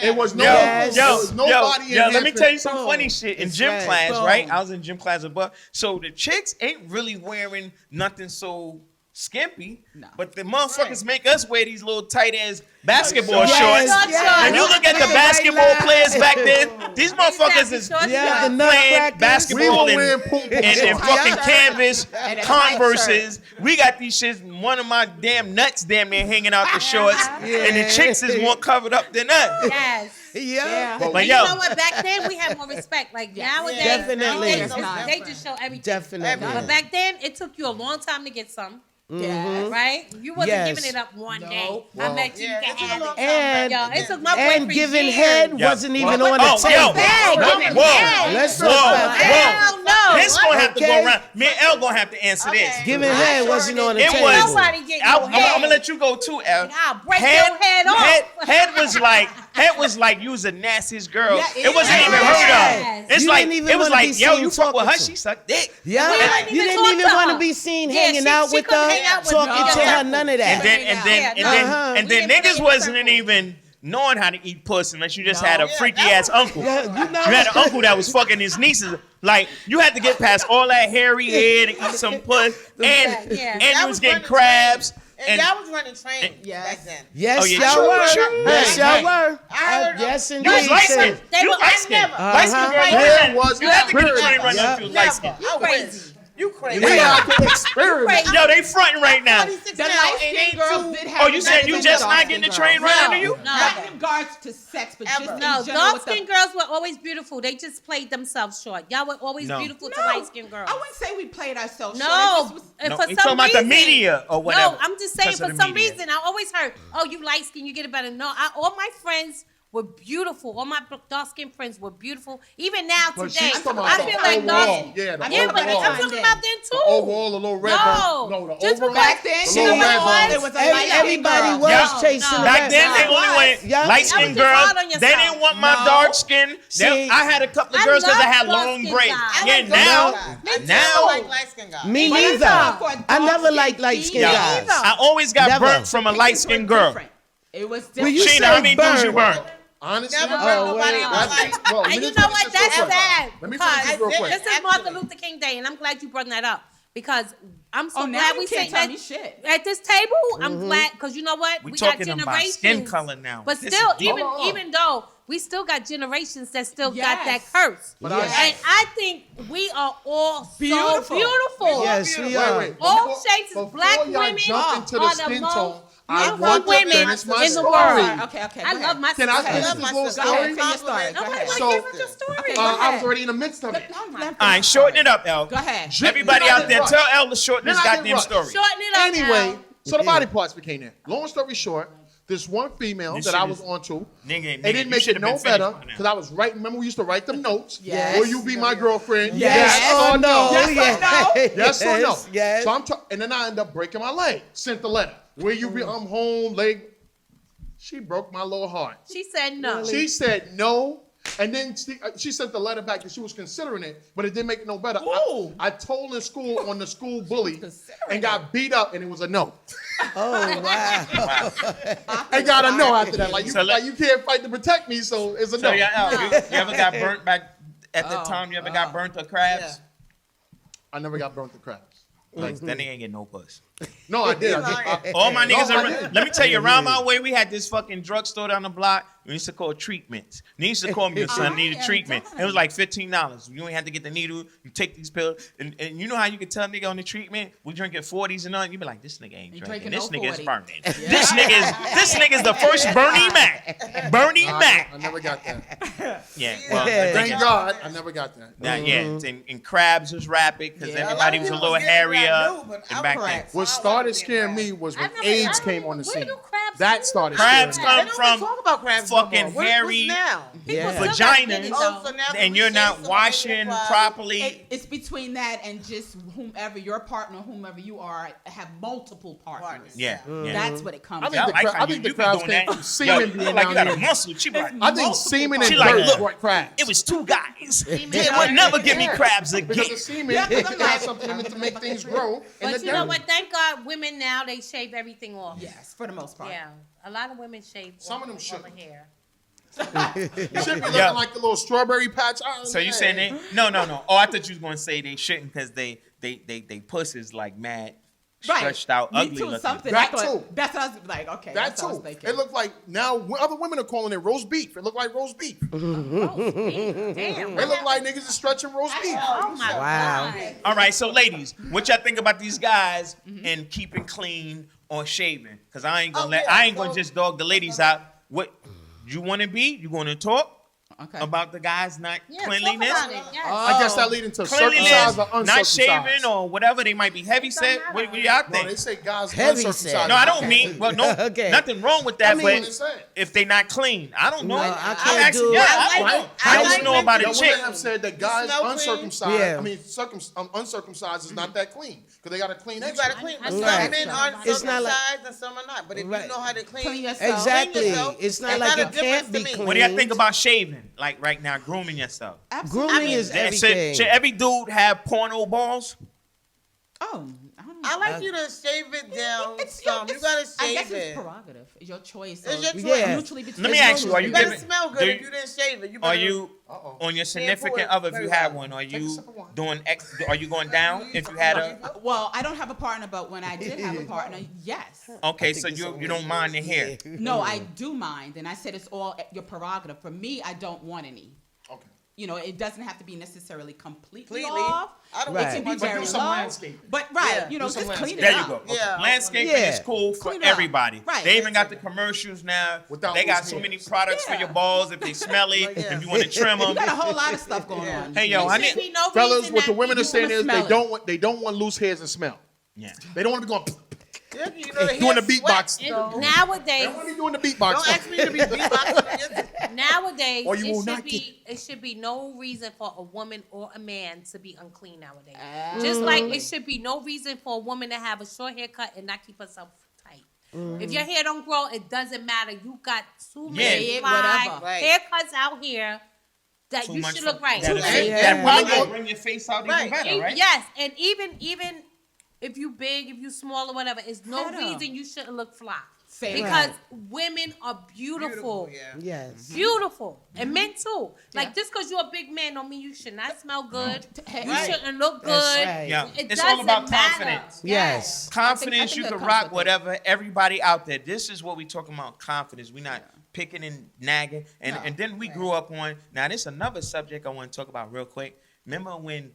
And yo, It was no, Yes. there was nobody in let here me tell you some Boom. funny shit. In That's gym right. class, Boom. right? I was in gym class above. So the chicks ain't really wearing nothing so skimpy, but the motherfuckers make us wear these little tight ass basketball Yes, shorts. yes. And you look at the basketball players back then, these motherfuckers is Yeah, the playing nutcrackers. We basketball were and, wearing poop and fucking canvas, And a tight Converses. We got these shits, one of my damn nuts damn near hanging out the shorts, and the chicks is more covered up than us. Yes. Yeah. But But yo, you know what? Back then we had more respect. Like nowadays, Definitely. they just show everything. Definitely. But back then, it took you a long time to get some. Yeah. Right? You wasn't Yes. giving it up one day. Well, I bet you Yeah, can it took a have long it. time. And Yo, it took my and boyfriend giving years. head Yeah. wasn't even Well, on the oh, table. yo. Bag, giving Whoa. head. Let's talk Whoa. about that. Hell no. this gonna have to Okay. go around. Me and L gonna have to answer this. Giving head wasn't on the It table. was. Nobody getting I'm no head. gonna let you go too, L. I'll break your head off. Head was like you was the nastiest girl. Yeah, it wasn't yeah. even heard of. It's You like didn't even it was wanna be like, yo, seen you fuck with her, talking to. she sucked dick. Yeah, We wouldn't you even didn't talk even to want to her. be seen Yeah, hanging out she with couldn't her, hang out with talking me. to her, none of that. And then niggas wasn't even knowing how to eat puss unless you just had a freaky ass uncle. Yeah, you know. You had an uncle that was fucking his nieces. Like you had to get past all that hairy head and eat some puss, and you was getting crabs. And y'all was running trains Yes. back then. Yes, Oh, yeah, y'all sure, were. sure. Yes, Right, y'all were. I heard yes, You indeed. was light skinned. They You were- light skinned. I Light skinned girl. There was You had to get a experience. train run Yeah. if you was light skinned. You crazy. You crazy. We had to experience. Yo, they fronting right now. 46 The now, light and skinned ain't girls too- did have. Oh, you said you better just than not dark-skinned getting the girls. train right under you? No. Not in regards to sex, but just Ever. in No, general. dark with the- skinned girls were always beautiful. They just played themselves short. Y'all were always No. beautiful to No, light skinned girls. I wouldn't say we played ourselves short. It No, just was- and No, for you some talking about the reason, media or whatever. No, I'm just saying Because of for the some media. reason I always heard, oh, you light skin, you get it better. No, all my friends were beautiful. All my dark skinned friends were beautiful. Even now But today, she's talking I about feel the like overall. dark. Yeah, the Yeah, but overall. I'm talking about them too. The overall, the little red No, bird. No, the just overall. Back then, the she little was red on. bird. There was a Every- light everybody girl. was Yeah. chasing No. the Back red then, they bird. only went Yeah. light skinned That was just girls. hard on They yourself. didn't want my No. dark skin. See, I had a couple of I girls because I love had long dark-skinned braids. guys. I Yeah, like now, dark guys. now, I like light skin guys. Me But I'm neither. talking for a I never dark-skinned liked light skinned female. guys. Neither. I always got Never. burnt from a light skinned girl. Different. It was When different. you Sheena, say how many dudes you burnt, burnt? Honestly, Never Oh, heard nobody wait. in my life. Well, let And me you know finish what? this real That's quick. sad. Let me finish this real Because quick. this is Martin Luther King Day, and I'm glad you brought that up. Because I'm so Oh, now glad you we can't say tell that me shit. at this table. I'm glad because you know what? We got talking about generations. skin color now. But This still, is deep. even though we still got generations that still got that Yes. curse. But Yes. And I think we are all Beautiful. so beautiful. Yes, we Wait, are. wait. All Before- shapes, before black y'all women jump into the are the skin most tone, I beautiful want to women finish my in the story. world. Okay, okay. I go love ahead. my Can I sister. finish love this my little sister. Go ahead, story? finish your story. Go Nobody ahead. like So- giving your story. Okay, go I ahead. was already in the midst of it. All right, shorten it up, El. Go ahead. Everybody Then I out didn't there, rush. tell El to shorten Then this I didn't goddamn rush. story. Shorten it up. Anyway, Al. so the body parts became that. Long story short, this one female This that shit I was is- on to, Nigga, it didn't you make it should've no been finished better by now. because I was writing. Remember, we used to write them notes. Yes. Will you be my girlfriend? Yes or no? Yes or no? Yes or no? Yes. So and then I end up breaking my leg. Sent the letter. Will you be? I'm home. Leg. She broke my little heart. She said no. She said no. And then she sent the letter back that she was considering it, but it didn't make it no better. I told in school on the school bully and got beat up, and it was a no. Oh, wow. I got a no after that. Like you, So let- like you can't fight to protect me, so it's a So no. yeah, El, you ever got burnt back at the time? You ever got burnt to crabs? I never got burnt to crabs. Like, then they ain't get no puss. No, I did. I All my niggas No, I are. didn't. Let me tell you, around my way, we had this fucking drugstore down the block. we used to call treatments. They used to call me, your son needed treatment. It was like $15. You ain't have to get the needle. You take these pills. And you know how you can tell a nigga on the treatment, we drinking 40s and on. You be like, this nigga ain't drinking. This nigga is burning. This nigga is the first Bernie Mac. Bernie Mac. I never got that. Yeah. Well, Thank God, I never got that. And Krabs was rapid because everybody was a little hairier. And back then. What started scaring me was when AIDS came on the scene. That started Crabs scaring me. come from talk about crabs fucking no more. hairy now? vaginas, Oh, so now and we you're say not somebody washing with properly. It's between that and just whomever your partner, whomever you are, have multiple partners. Yeah. That's what it comes. I to. think the, like cra- how I think you the be crabs doing came that. from semen Yo, being like you got out a here. muscle. She be like, I think semen She and like, dirt look, brought crabs. it was two guys. They would never give me crabs again. Because the semen has something in it to make things grow. In But the you know dirt. what? Thank God, women now they shave everything off. Yes, for the most part. Yeah, a lot of women shave. Some of them all shouldn't. the hair. You should be looking like the little strawberry patch. So you saying they? No. Oh, I thought you was gonna say they shouldn't because they pussies like mad, stretched out, Me ugly too. looking. Something. That That's what- too. That's what I was like. Okay. That that's what I was too. thinking. It looked like now other women are calling it roast beef. It looked like roast beef. Damn. They look like niggas is stretching roast beef. Oh my Wow. God. All right, so ladies, what y'all think about these guys and keeping clean or shaving? Because I ain't gonna gonna just dog the ladies out. What you want to be? You want to talk about the guys not Yeah, cleanliness? talk about it. Yes. I guess that lead into Cleanliness, circumcised or not uncircumcised. shaving or whatever. They might be heavy set. What do y'all No, think? they say guys Heavy uncircumcised. set. No, I don't mean. Well, no, Okay. nothing wrong with that. I mean what they but said. if they not clean, I don't know. No, I I'm can't asking- do it. Yeah, I I like- don't know. I I just like know when about a Now, chick. women have said that guys smell clean? uncircumcised, Yeah. I mean, uncircumcised is not that clean because they got to clean You extra. gotta clean. But Right. some men are It's not like- circumcised and some are not. But if Right. you know how to Clean clean yourself. Exactly. yourself, It's not it's like not a it difference can't be to me. clean. What do y'all think about shaving? Like right now, grooming yourself. Absolutely. Grooming is everything. Should every dude have porno balls? Oh, I don't know. I like you to shave it down It's some. You gotta I guess shave it's it. prerogative. It's your choice. It's your choice. Yeah. Mutually between Let me ask you: Are You you better giving? smell good if you didn't shave it. You Are better, you on your significant it other? If very you have well. one, are Take a you sip of wine. doing? Are you going down? If you had a Well, I don't have a partner, but when I did have a partner, yes. okay, so you don't mind the hair. No, I do mind, and I said it's all your prerogative. For me, I don't want any. Okay. You know, it doesn't have to be necessarily completely Completely. off. I don't Right. want It too can be much. But very do some low. landscaping. But right, Yeah, you know, do some just clean it There you up. go. Okay. Yeah. Landscaping Yeah. is cool for Clean it up. everybody. Right. They even got the commercials now. Without They got loose so hairs. many products for Yeah. your balls if they smelly, Well, yeah. if you want to trim them. You got a whole lot of stuff going on. Hey yo, I There should need. be no Fellas, reason what the that women are you saying wanna is smell they don't want loose hairs and smell. Yeah. They don't want to be going Yeah, you know, doing the hair beatbox. sweat. They And nowadays, don't want to be doing the beatbox. Don't ask me to be beatboxing. nowadays, Or you will it not should get- be it should be no reason for a woman or a man to be unclean nowadays. Just like it should be no reason for a woman to have a short haircut and not keep herself tight. If your hair don't grow, it doesn't matter. You got too many Yeah, fly whatever. Right. haircuts out here that Too you much should look right. That, Yeah. that probably bring your face out even Right. better, right? Yes, and even if you big, if you small or whatever, it's no Cut 'em. reason you shouldn't look fly. Same. Because women are beautiful. Yeah. Yes. Beautiful. And men too. Like just because you're a big man don't mean you should not smell good. You Right. shouldn't look good. That's right. Yeah. It It's all doesn't about matter. confidence. Yes. Confidence, I think you that can comes rock with it. whatever. Everybody out there, this is what we talking about. Confidence. We not picking and nagging. And then we grew up on. Now this is another subject I want to talk about real quick. Remember when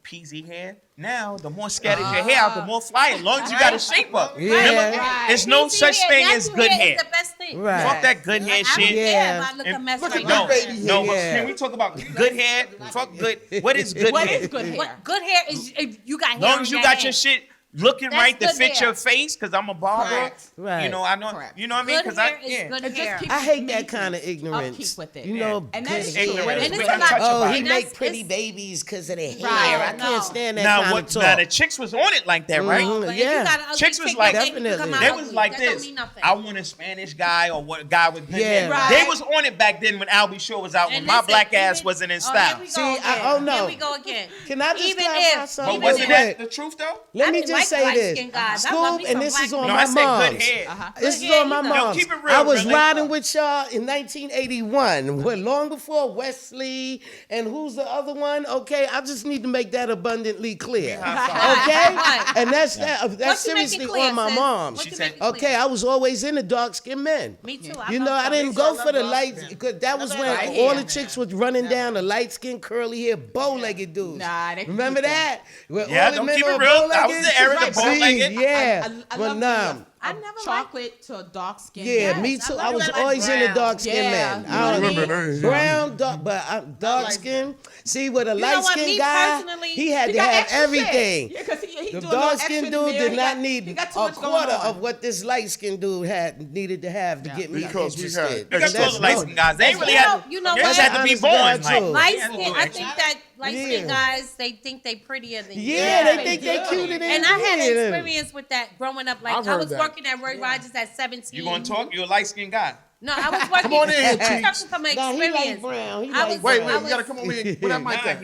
PZ hair? Now the more scattered your hair out, the more fly. As long as you got a shape up. Yeah. Remember, Right. there's no PZ such hair, thing as natural good hair hair. is the best thing. Right. Fuck that good hair I don't shit. care Yeah. if I look a mess Look right at now. that baby No, but Yeah. can we talk about good hair? Fuck good. What is good What hair? is good hair? What good hair is if you got hair. As long on as you your got head. your shit looking That's right to good fit hair. your face, because I'm a barber. Correct. Right. You know, I know. Correct. You know what I mean? Good Because hair I is good It just hair. keeps I hate me that kind of ignorance. upkeep with it. You know, And that's good true. ignorance. And We it's can a lot- touch Oh, about he it. And that's- make pretty it's- babies because of their hair. Right, I no. can't stand that Now kind what? of talk. Now the chicks was on it like that, right? Mhm. But if Yeah. you got an ugly Chicks was chick, like- you think you can come Definitely. out They ugly. was like That this. Don't mean nothing. I want a Spanish guy or what guy with good Yeah. hair. Right. They was on it back then when Albie Shaw was out. And When my listen, black ass even- wasn't in Oh, style. here we go See, again. oh, no. Here we go again. Can I just Even clarify if- something But even wasn't if- that the truth though? Let me I mean, just say this. light-skinned guys. I love Scoop, me and some this is black on No, men. I my said good mom's. head. This Good is head on my either. mom's. Yo, keep it real, I was really. riding with y'all in 1981, long before Wesley and who's the other one? Okay, I just need to make that abundantly clear. Okay, Right. and that's What you seriously making clear, on my sis? mom's. What you said- making clear? Okay, I was always into dark-skinned men. Me too. You know, I didn't go for the light because that was Another when light all hair, the chicks was running down the light-skinned, curly-hair, bow-legged dudes. Nah, they can Remember keep them. that? Where Yeah, all the don't men keep it were real. That was bow-legged? the era of the See, bow-legged. Yeah, I but love nah. I never liked chocolate to dark skin. Yeah, me too. I was always into dark-skinned Yeah, men. you know what I mean? Brown, dark, but dark-skinned. See, with a know what, light-skinned me guy, personally- he had He to got have extra everything. shit. Yeah, because he The doing a little dark-skinned extra in dude there. did He not got- need he got too a much going quarter on. of what this light-skinned dude needed to have to get me Because we interested. had- You got That's those light-skinned guys. They ain't really You had. know- you know they what? just had to be Honest born. God, Like, too. Light they had to skin, do I extra. think that light skinned Yeah. guys, they think they prettier than you. Yeah, they they think they do. cuter than And I had you. experience with that growing up. Like I've I heard was that. working at Roy Rogers at 17. You gonna talk? You a light-skinned guy. No, I was working. Come on in here, I'm Cheeks. talking from Nah, he like experience. brown. He I like was- Wait, I you was- gotta come over here. Where that mic Nah, at?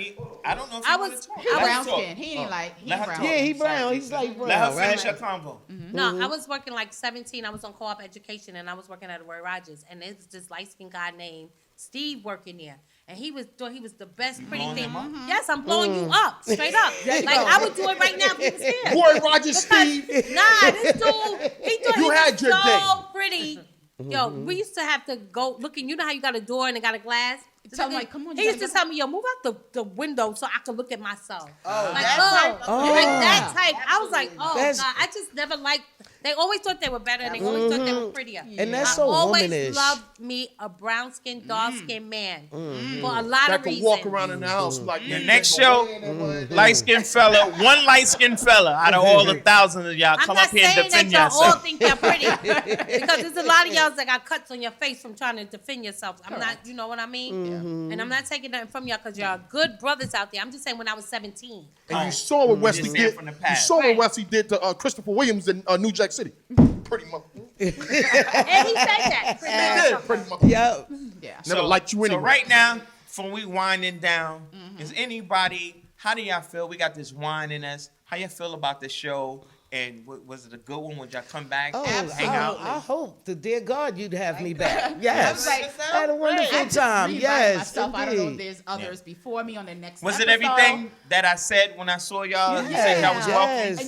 I don't know if I you was- want to talk. He Let her brown talk. skin. He ain't like he Let her brown. talk. Yeah, he I'm sorry. brown. He's like brown, Let her right? finish her convo. No, I was working like 17. I was on co-op education, and I was working at Roy Rogers, and there's this light skinned guy named Steve working there, and he was the best pretty blowing thing. him up? Yes, I'm blowing you up, straight up. Like I would do it right now if he was here. Roy Rogers, Steve. Nah, this dude, he thought You he had was your so day. pretty. Yo, we used to have to go looking. You know how you got a door and it got a glass. Tell him, like, come on, He you used to gotta tell me, yo, move out the window so I could look at myself. Oh, Like, that type? like that type. I was like, oh That's- God, I just never liked. They always thought they were better, and they always thought they were prettier. And that's I so always womanish. loved me a brown skinned, dark skinned man for a lot That of could reasons. walk around in the house like The next show, light-skinned fella, one light-skinned fella out of all the thousands of y'all I'm come not up here and saying that defend y'all all yourself. think you're pretty because there's a lot of y'all that got cuts on your face from trying to defend yourself. I'm not, you know what I mean? And I'm not taking nothing from y'all because y'all good brothers out there. I'm just saying when I was 17. And you saw what Wesley Just saying did. from the You past. saw what Right. Wesley did to Christopher Williams in New Jack City. Pretty much. And he said that. He did, pretty much. Yep. Yeah. Never liked you anyway. So right now, from we winding down, is anybody? How do y'all feel? We got this wine in us. How y'all feel about the show? And was it a good one? Would y'all come back Oh, and hang out? I hope to dear God you'd have me back. Yes. I was I had a wonderful I just time. reinvited Yes, myself. I don't know if indeed. there's others before me on the next Was it episode. everything that I said when I saw y'all? You said y'all was Yes,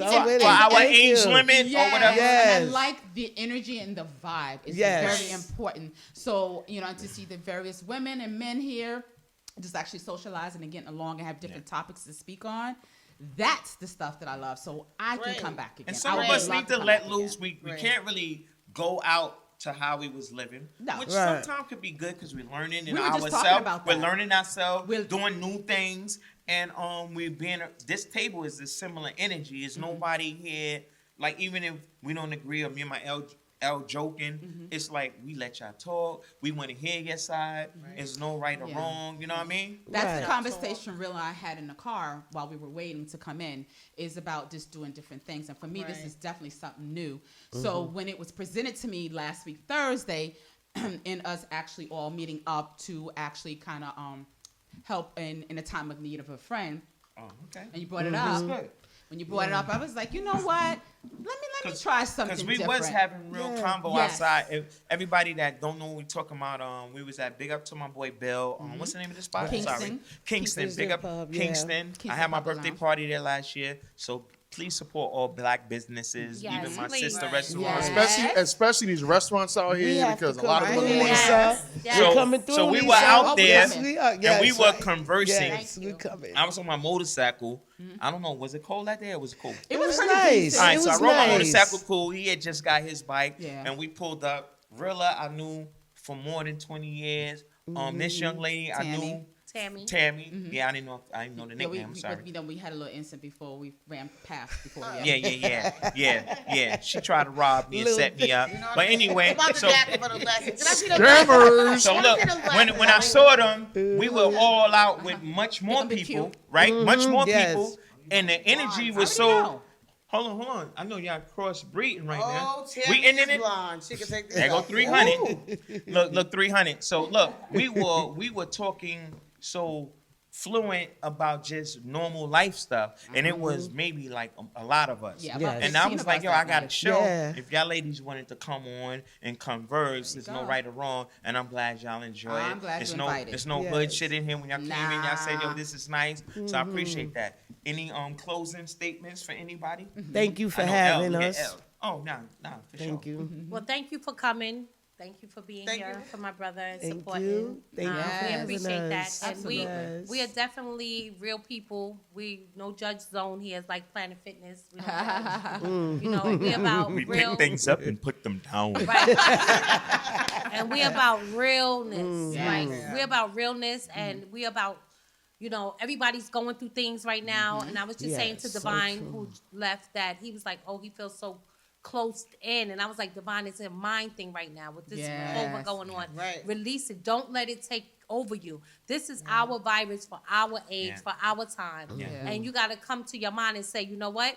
welcome I'm with for it. our Thank age you. limit or whatever. Yes. And I like the energy and the vibe. It's Yes. very important. So, to see the various women and men here just actually socializing and getting along and have different topics to speak on. That's the stuff that I love. So I can come back again. And some I of would us love need to come let back loose. again. We can't really go out to how we was living, No. which Right. sometimes could be good because we're learning in We were just talking ourselves. about We're that. learning ourselves. We're- We're doing new things, and we're being. This table is a similar energy. It's nobody here. Like even if we don't agree, or me and my L joking, it's like we let y'all talk. We want to hear your side. There's no right or Yeah. wrong. You know what I mean? That's Right. the conversation Real and I had in the car while we were waiting to come in is about just doing different things. And for me, this is definitely something new. So when it was presented to me last week, Thursday, in us actually all meeting up to actually kind of help in a time of need of a friend, Oh, okay. and you brought it up. Good. When you brought it up, I was like, you know what? Let me try something Because we different. was having real combo Yes. outside. If everybody that don't know what we talking about, we was at Big Up to my boy Bill. What's the name of the spot? Kingston. Sorry. Kingston. Big Up Pub, yeah. Kingston. Kingston I had my Pub birthday Lounge. party there last year. So please support all black businesses, Yes, even my please. sister Right. restaurants. Yes. Especially these restaurants out We here have because to a lot of come them through, are Yes. Lisa. Yes. We're So- coming through, so we Lisa. were out there, Yes, we are. And we Yes. were conversing. Yes, we coming. I was on my motorcycle. I don't know, was it cold that day or was it cool? It was pretty nice. decent. All right, It so I was rode my nice. motorcycle cool. He had just got his bike, Yeah. and we pulled up. Rilla, I knew for more than 20 years. This young lady, I Tammy. knew. Tammy. Tammy. Yeah, I didn't know the Yeah, nickname. I'm sorry. we had a little incident before we ran past before. Yeah. She tried to rob me and set me up. But anyway, About the so jacket for the lessons. Can I see the Scammers. so look, when I saw them, we were all out with much more They're gonna be people, cute. right? Much more yes. people, and the energy was How do you so. know? Hold on. I know y'all cross breeding right Oh, now. Tammy We ended is it. blonde. She can take this There go off. 300. Look, 300. So look, we were talking. So fluent about just normal life stuff, and it was maybe like a lot of us. Yeah, Yes. And I was like, yo, I got a show. Yeah. If y'all ladies wanted to come on and converse, there's no go. right or wrong, and I'm glad y'all enjoy it. I'm glad it's you no, invited. it's no Yes. hood shit in here when y'all came in. Y'all said, yo, Nah. this is nice. So I appreciate that. Any closing statements for anybody? Thank you for I know having L, look at us. L. Oh, no, for Thank sure. you. Well, thank you for coming. Thank you for being Thank here you. for my brother and Thank supporting. you. Thank you for We having appreciate that, us. and we Absolutely. are definitely real people. We no judge zone here. It's like Planet Fitness. We don't judge. You know, we about We real. pick things up and put them down. Right. And we about realness. Yes. Like we about realness, and we about, you know, everybody's going through things right now. And I was just saying to Yes, so Divine, true. who left, that he was like, oh, he feels so closed in. And I was like, Divine, it's a mind thing right now with this Yes. COVID going on. Right. Release it. Don't let it take over you. This is our virus for our age, Yeah. for our time. Yeah. And you got to come to your mind and say, you know what?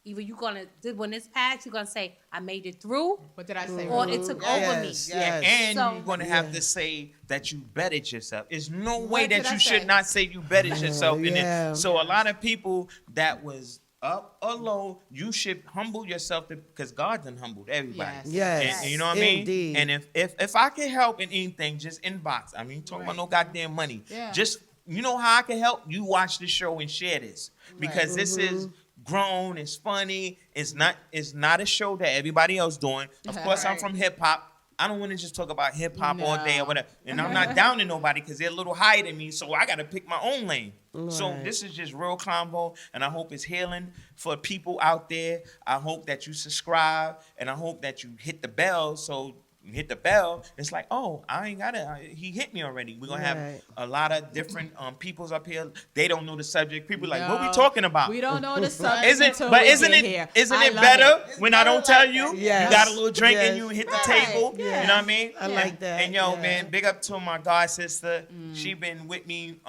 Either you're going to, when it's past, you're going to say, I made it through, What did I say? or it took over me. Yes, yes. And So- you're gonna have to say that you bettered yourself. There's no way did that I you say? should not say you bettered yourself. And yeah. then, so a lot of people that was up or low, you should humble yourself because God done humbled everybody. Yes. Yes. And you know what I mean? Indeed. And if I can help in anything, just inbox. I mean, talking about no goddamn money. Yeah. Just, you know how I can help? You watch the show and share this. Because this is grown, it's funny, it's not a show that everybody else doing. Of course, I'm from hip hop. I don't want to just talk about hip hop all day or whatever. And I'm not down to nobody because they're a little higher than me, so I got to pick my own lane. So this is just real combo, and I hope it's healing for people out there. I hope that you subscribe, and I hope that you hit the bell. So you hit the bell, it's like, oh, I ain't got it. He hit me already. We're going to have Right. a lot of different peoples up here. They don't know the subject. People like, what we No, talking about? We don't know the subject Isn't until but we isn't get it here. isn't I it love better it. when I don't tell you? Yes. You got a little drink and Yes. you hit the Right. table. Yeah. You know what I mean? I like that. And yo, yeah. man, big up to my god sister. She been with me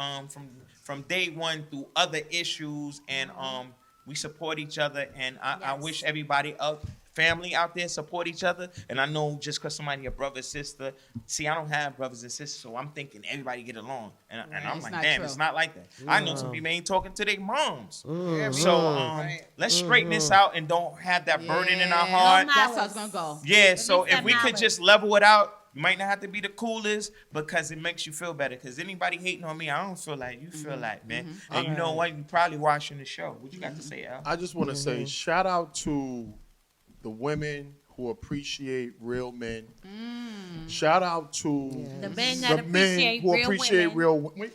from day one through other issues, and we support each other. And I wish everybody else, family out there, support each other. And I know just because somebody a brother, sister. See, I don't have brothers and sisters, so I'm thinking everybody get along. And I'm It's like, not damn, true. it's not like that. I know some people ain't talking to their moms. Mm-hmm. So let's straighten this out and don't have that burden in our heart. No That's how it's gonna go. Yeah, so least if we that could knowledge. just level it out, you might not have to be the coolest because it makes you feel better. Because anybody hating on me, I don't feel like you feel like, man. And you know what? You probably watching the show. What you got to say, Al? I just want to say shout out to the women who appreciate real men. Shout out to The men the that men who appreciate women. real women.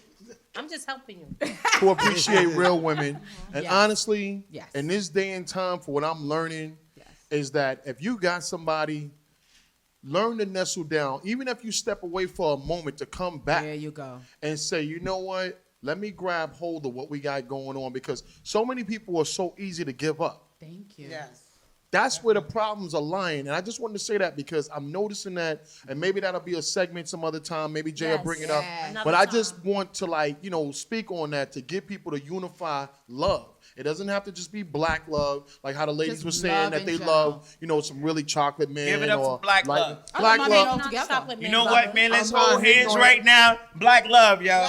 I'm just helping you. Who appreciate real women. And Yes. honestly, Yes. in this day and time, for what I'm learning, Yes. is that if you got somebody, learn to nestle down. Even if you step away for a moment, to come back There you go. and say, you know what? Let me grab hold of what we got going on, because so many people are so easy to give up. Thank you. Yes. That's where the problems are lying. And I just wanted to say that because I'm noticing that, and maybe that'll be a segment some other time. Maybe Jay will Yes. bring it up. Yes. Another But I time. just want to speak on that, to get people to unify love. It doesn't have to just be black love, like how the ladies Just were saying love that in they general. love, some really chocolate men. Give it up or for black like- love. Black my love. man together. Chocolate You man know love what, it. man? Let's I'm not hold hating hands on right now. Black love, y'all.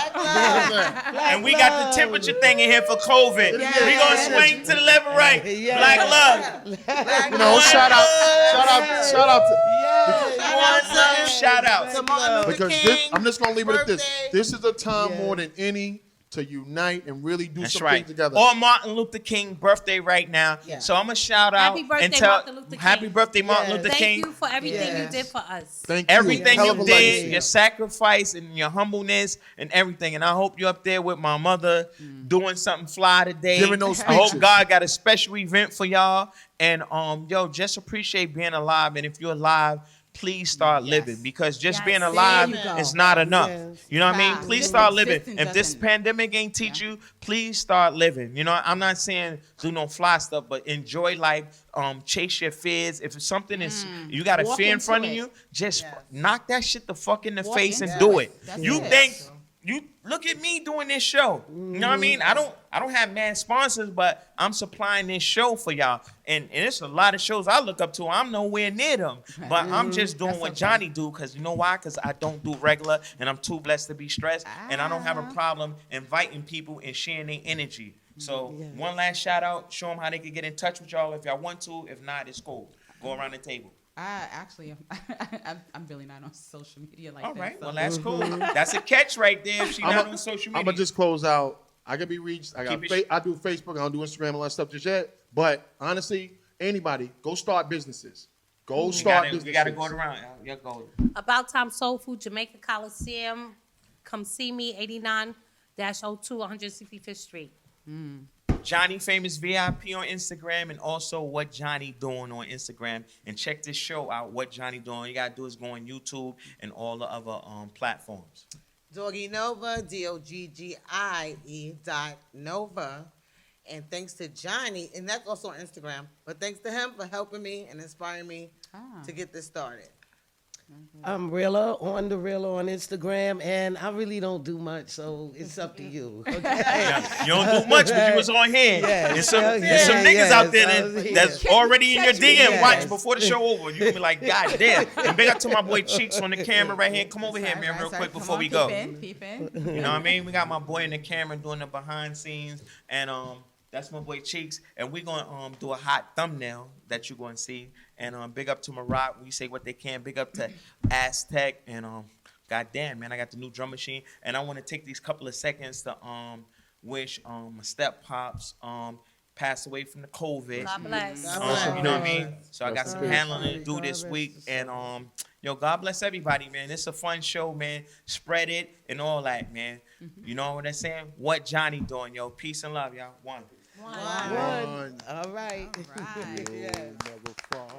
And we got love. the temperature thing in here for COVID. We gonna swing to the left and right. Yeah. Black love. You know, shout out to. One love, shout out. To Martin Luther Because King, I'm just gonna leave it at this. birthday. This is a time Yeah. more than any to unite and really do That's some right. things together. On Martin Luther King birthday right now. Yeah. So I'm gonna shout out Happy birthday, and tell Martin Luther King. happy birthday, Martin Yes. Luther Thank King. you for everything Yes. you did for us. Thank you. Everything Hell of you a did, legacy. your sacrifice and your humbleness and everything. And I hope you're up there with my mother doing something fly today. Giving those I hope speeches. God got a special event for y'all. And just appreciate being alive. And if you're alive, please start living, because just Yes. being There alive you go. is not enough. Yes. You know what I mean? God, Please living start living. existence If this doesn't- pandemic ain't teach you, please start living. You know, I'm not saying do no fly stuff, but enjoy life. Chase your fears. If it's something is you got a Walk fear in into front of it. you, just Yes. knock that shit the fuck in the Walk face and into do it. it. That's You it. think you look at me doing this show. You know what I mean? I don't have mad sponsors, but I'm supplying this show for y'all. And it's a lot of shows I look up to. I'm nowhere near them. But I'm just doing what Johnny do, because you know why? Because I don't do regular, and I'm too blessed to be stressed. And I don't have a problem inviting people and sharing their energy. So one last shout out. Show them how they can get in touch with y'all if y'all want to. If not, it's cool. Go around the table. Actually, I'm really not on social media like that. All right, So. well, that's cool. That's a catch right there if she's not on social media. I'm going to just close out. I can be reached. I do Facebook. I don't do Instagram, all that stuff just yet. But honestly, anybody, go start businesses. Go start businesses. You got to go around. You're going. About Time Soul Food, Jamaica Coliseum. Come see me, 89-02, 165th Street. Johnny Famous VIP on Instagram, and also What Johnny Doing on Instagram. And check this show out, What Johnny Doing. All you got to do is go on YouTube and all the other platforms. Doggy Nova, DOGGIE.Nova. And thanks to Johnny, and that's also on Instagram, but thanks to him for helping me and inspiring me to get this started. I'm Rilla on the Rilla on Instagram, and I really don't do much, so it's up to you. Okay? Yeah, you don't do much, but you was on here. Yes. There's some niggas out there that's already in your DM. Yes. Watch before the show over. You be like, God damn. And big up to my boy Cheeks on the camera right here. Come over here, man, real quick before we go. Peep in. You know what I mean? We got my boy in the camera doing the behind scenes, and that's my boy Cheeks, and we're gonna do a hot thumbnail that you're gonna see. And big up to Marat. We say what they can. Big up to Aztec, and goddamn, man, I got the new drum machine, and I want to take these couple of seconds to wish my step pops passed away from the COVID. God bless. You know what I mean? So I got some handling to do this week, and yo, God bless everybody, man. It's a fun show, man. Spread it and all that, man. You know what I'm saying? What Johnny doing, yo? Peace and love, y'all. One. All right. Right. Yes. Never fall.